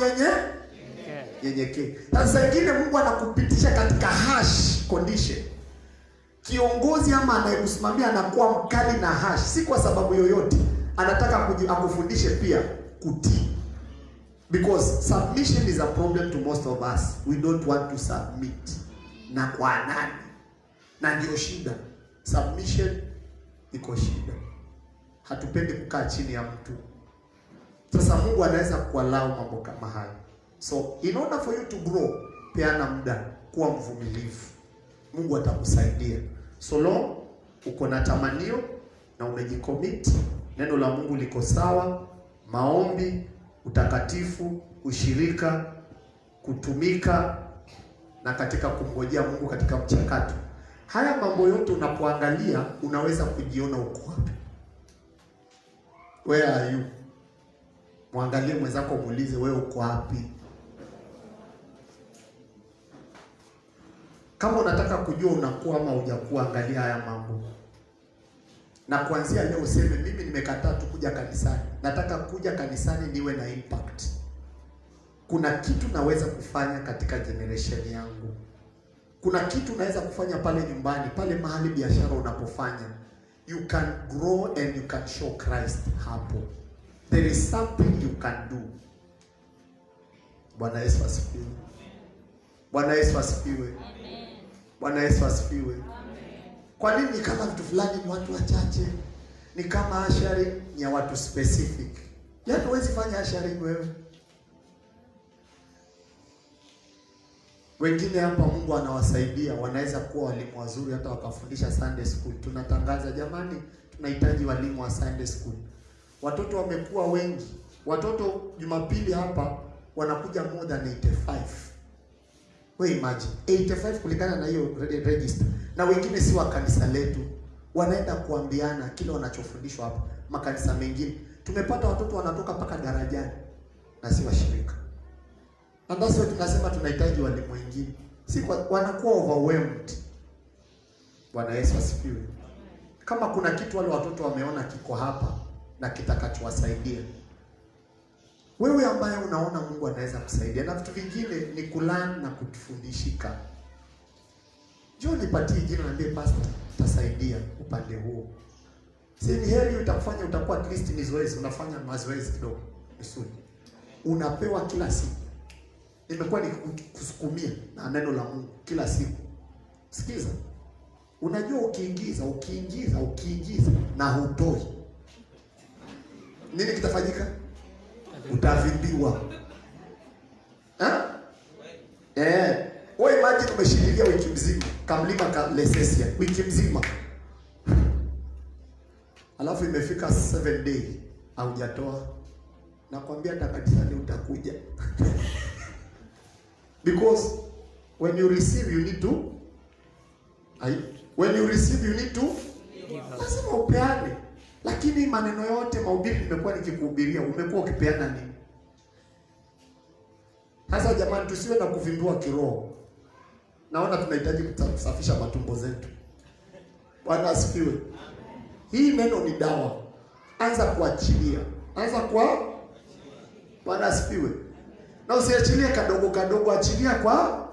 nyenyekee. Sasa ingine Mungu anakupitisha katika harsh condition. Kiongozi ama anayekusimamia anakuwa mkali na harsh, si kwa sababu yoyote, anataka akufundishe pia kutii. Because submission is a problem to most of us. We don't want to submit. Na kwa nani? Na ndio shida. Submission iko shida. Hatupendi kukaa chini ya mtu. Sasa Mungu anaweza kuallow mambo kama haya. So in order for you to grow, peana muda, kuwa mvumilivu. Mungu atakusaidia. So long uko na tamanio na umejicommit, neno la Mungu liko sawa, maombi, utakatifu, ushirika, kutumika na katika kumngojea Mungu katika mchakato. Haya mambo yote unapoangalia unaweza kujiona uko wapi. Where are you? Muangalie mwenzako, muulize wewe uko wapi? Kama unataka kujua unakuwa ama hujakuwa, angalia haya mambo. Na kuanzia leo useme mimi nimekataa tu kuja kanisani. Nataka kuja kanisani niwe na impact. Kuna kitu naweza kufanya katika generation yangu. Kuna kitu naweza kufanya pale nyumbani, pale mahali biashara unapofanya. You can grow and you can show Christ hapo. There is something you can do. Bwana Yesu asifiwe. Bwana Yesu asifiwe. Bwana Yesu asifiwe. Kwa nini kama vitu fulani ni watu wachache? Ni kama ashari ni ya watu specific. Yaani huwezi fanya ashari wewe. Wengine hapa Mungu anawasaidia, wanaweza kuwa walimu wazuri hata wakafundisha Sunday school. Tunatangaza jamani, tunahitaji walimu wa Sunday school. Watoto wamekuwa wengi. Watoto Jumapili hapa wanakuja more than 85. Wewe imagine 85 kulingana na hiyo register. Na wengine si wa kanisa letu, wanaenda kuambiana kile wanachofundishwa hapa makanisa mengine. Tumepata watoto wanatoka paka darajani na si washirika. Ambaso tunasema tunahitaji walimu wengine. Si kwa, wanakuwa overwhelmed. Bwana Yesu asifiwe. Kama kuna kitu wale watoto wameona kiko hapa na kitakachowasaidia, wewe ambaye unaona Mungu anaweza kusaidia, na vitu vingine ni kulearn na kutufundishika. Njoo nipatie jina, niambie pastor, utasaidia upande huo. Si ni heri utakufanya, utakuwa at least ni zoezi, unafanya mazoezi kidogo misuli. Unapewa kila siku. Nimekuwa nikusukumia na neno la Mungu kila siku. Sikiza. Unajua ukiingiza na hutoi, nini kitafanyika? Utavimbiwa. Wewe imagine umeshikilia wiki mzima kamlima ka Lesesia, wiki mzima. Alafu imefika 7 day haujatoa. Nakwambia kanisani utakuja. Because when you receive you need to lazima upeane. Lakini maneno yote mahubiri nimekuwa nikikuhubiria, umekuwa ukipeana nini? Sasa jamani, tusiwe na kuvindua kiroho. Naona tunahitaji kusafisha matumbo zetu. Bwana asifiwe. Hii neno ni dawa. Anza kuachilia. Bwana asifiwe. Na usiachilie kadogo, achilia kwa.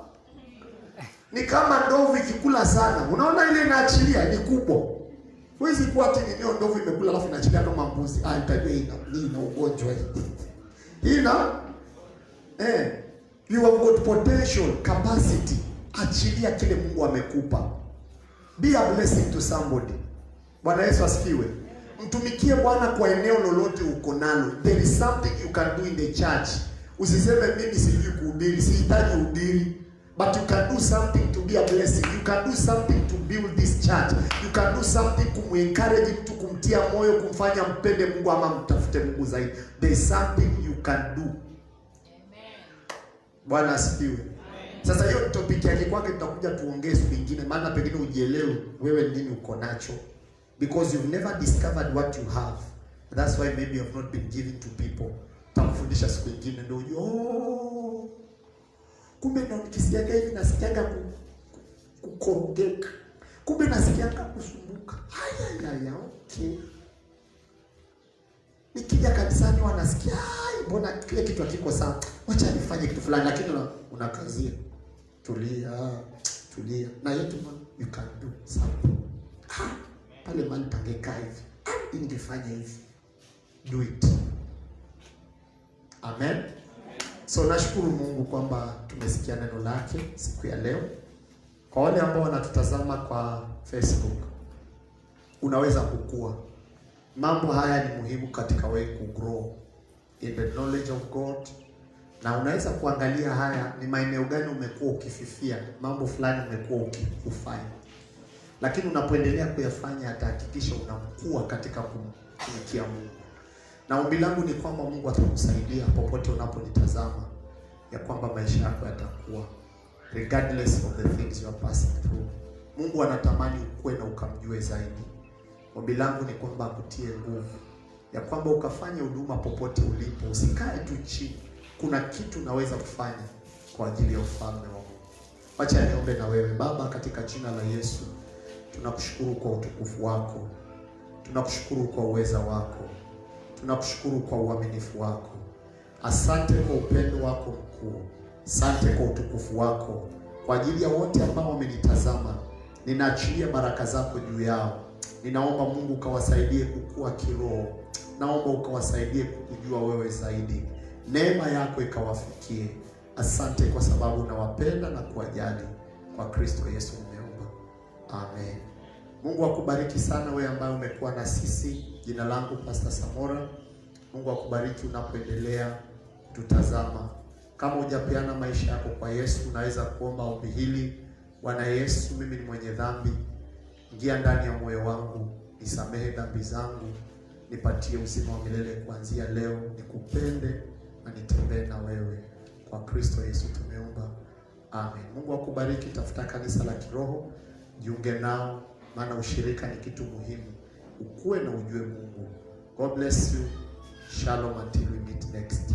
Ni kama ndovu ikikula sana. Unaona ile inaachilia ni kubwa. Huwezi kuwa ati ndio ndovu imekula alafu inaachilia kama mbuzi. Itajua ina ugonjwa hii. You have got potential, capacity. Achilia kile Mungu amekupa. Be a blessing to somebody. Bwana Yesu asifiwe. Mtumikie Bwana kwa eneo lolote uko nalo. There is something you can do in the church. Usiseme mimi sijui kuhubiri, sihitaji kuhubiri. But you can do something to be a blessing. You can do something to build this church. You can do something kumencourage mtu, kumtia moyo, kumfanya mpende Mungu ama mtafute Mungu zaidi. There is something you can do. Bwana asifiwe. Sasa hiyo topic yake kwake tutakuja tuongee siku nyingine, maana pengine ujielewe wewe nini uko nacho. Because you've never discovered what you have. That's why maybe you have not been given to people. Tutakufundisha siku nyingine ndio ujue. Kumbe na nikisikiaga hivi nasikiaga kukorogeka. Kumbe nasikiaga kusumbuka. Okay. unasikia mbona kile kitu hakiko sawa, wacha nifanye kitu fulani, lakini unakazia tulia na yetu you can do something. Pale mali pangekaa hivi, ningefanya hivi, do it. Amen. So nashukuru Mungu kwamba tumesikia neno lake siku ya leo. Kwa wale ambao wanatutazama kwa Facebook, unaweza kukua. Mambo haya ni muhimu katika wewe kugrow in the knowledge of God. Na unaweza kuangalia haya ni maeneo gani umekuwa ukififia, mambo fulani umekuwa ukifanya. Lakini unapoendelea kuyafanya atahakikisha unakua katika kumtumikia Mungu. Na ombi langu ni kwamba Mungu atakusaidia popote unaponitazama, ya kwamba maisha yako yatakuwa regardless of the things you are passing through. Mungu anatamani ukue na ukamjue zaidi. Ombi langu ni kwamba akutie nguvu, ya kwamba ukafanya huduma popote ulipo, usikae tu chini. Kuna kitu unaweza kufanya kwa ajili ya ufalme wa Mungu. Acha niombe na wewe. Baba, katika jina la Yesu, tunakushukuru kwa utukufu wako. Tunakushukuru kwa uweza wako. Tunakushukuru kwa uaminifu wako. Asante kwa upendo wako mkuu. Asante kwa utukufu wako. Kwa ajili ya wote ambao wamenitazama, ninaachilia baraka zako juu yao. Ninaomba Mungu ukawasaidie kukua kiroho. Naomba ukawasaidie kukujua wewe zaidi. Neema yako ikawafikie. Asante kwa sababu unawapenda na kuwajali. Kwa Kristo Yesu nimeomba. Amen. Mungu akubariki sana wewe ambaye umekuwa na sisi. Jina langu Pastor Samora. Mungu akubariki unapoendelea kututazama. Kama hujapeana maisha yako kwa Yesu, unaweza kuomba ombi hili. Bwana Yesu, mimi ni mwenye dhambi. Ingia ndani ya moyo wangu, nisamehe dhambi zangu, nipatie uzima wa milele kuanzia leo, nikupende na nitembee na wewe. Kwa Kristo Yesu tumeomba. Amen. Mungu akubariki. Tafuta kanisa la kiroho, jiunge nao, maana ushirika ni kitu muhimu. Ukue na ujue Mungu. God bless you. Shalom until we meet next.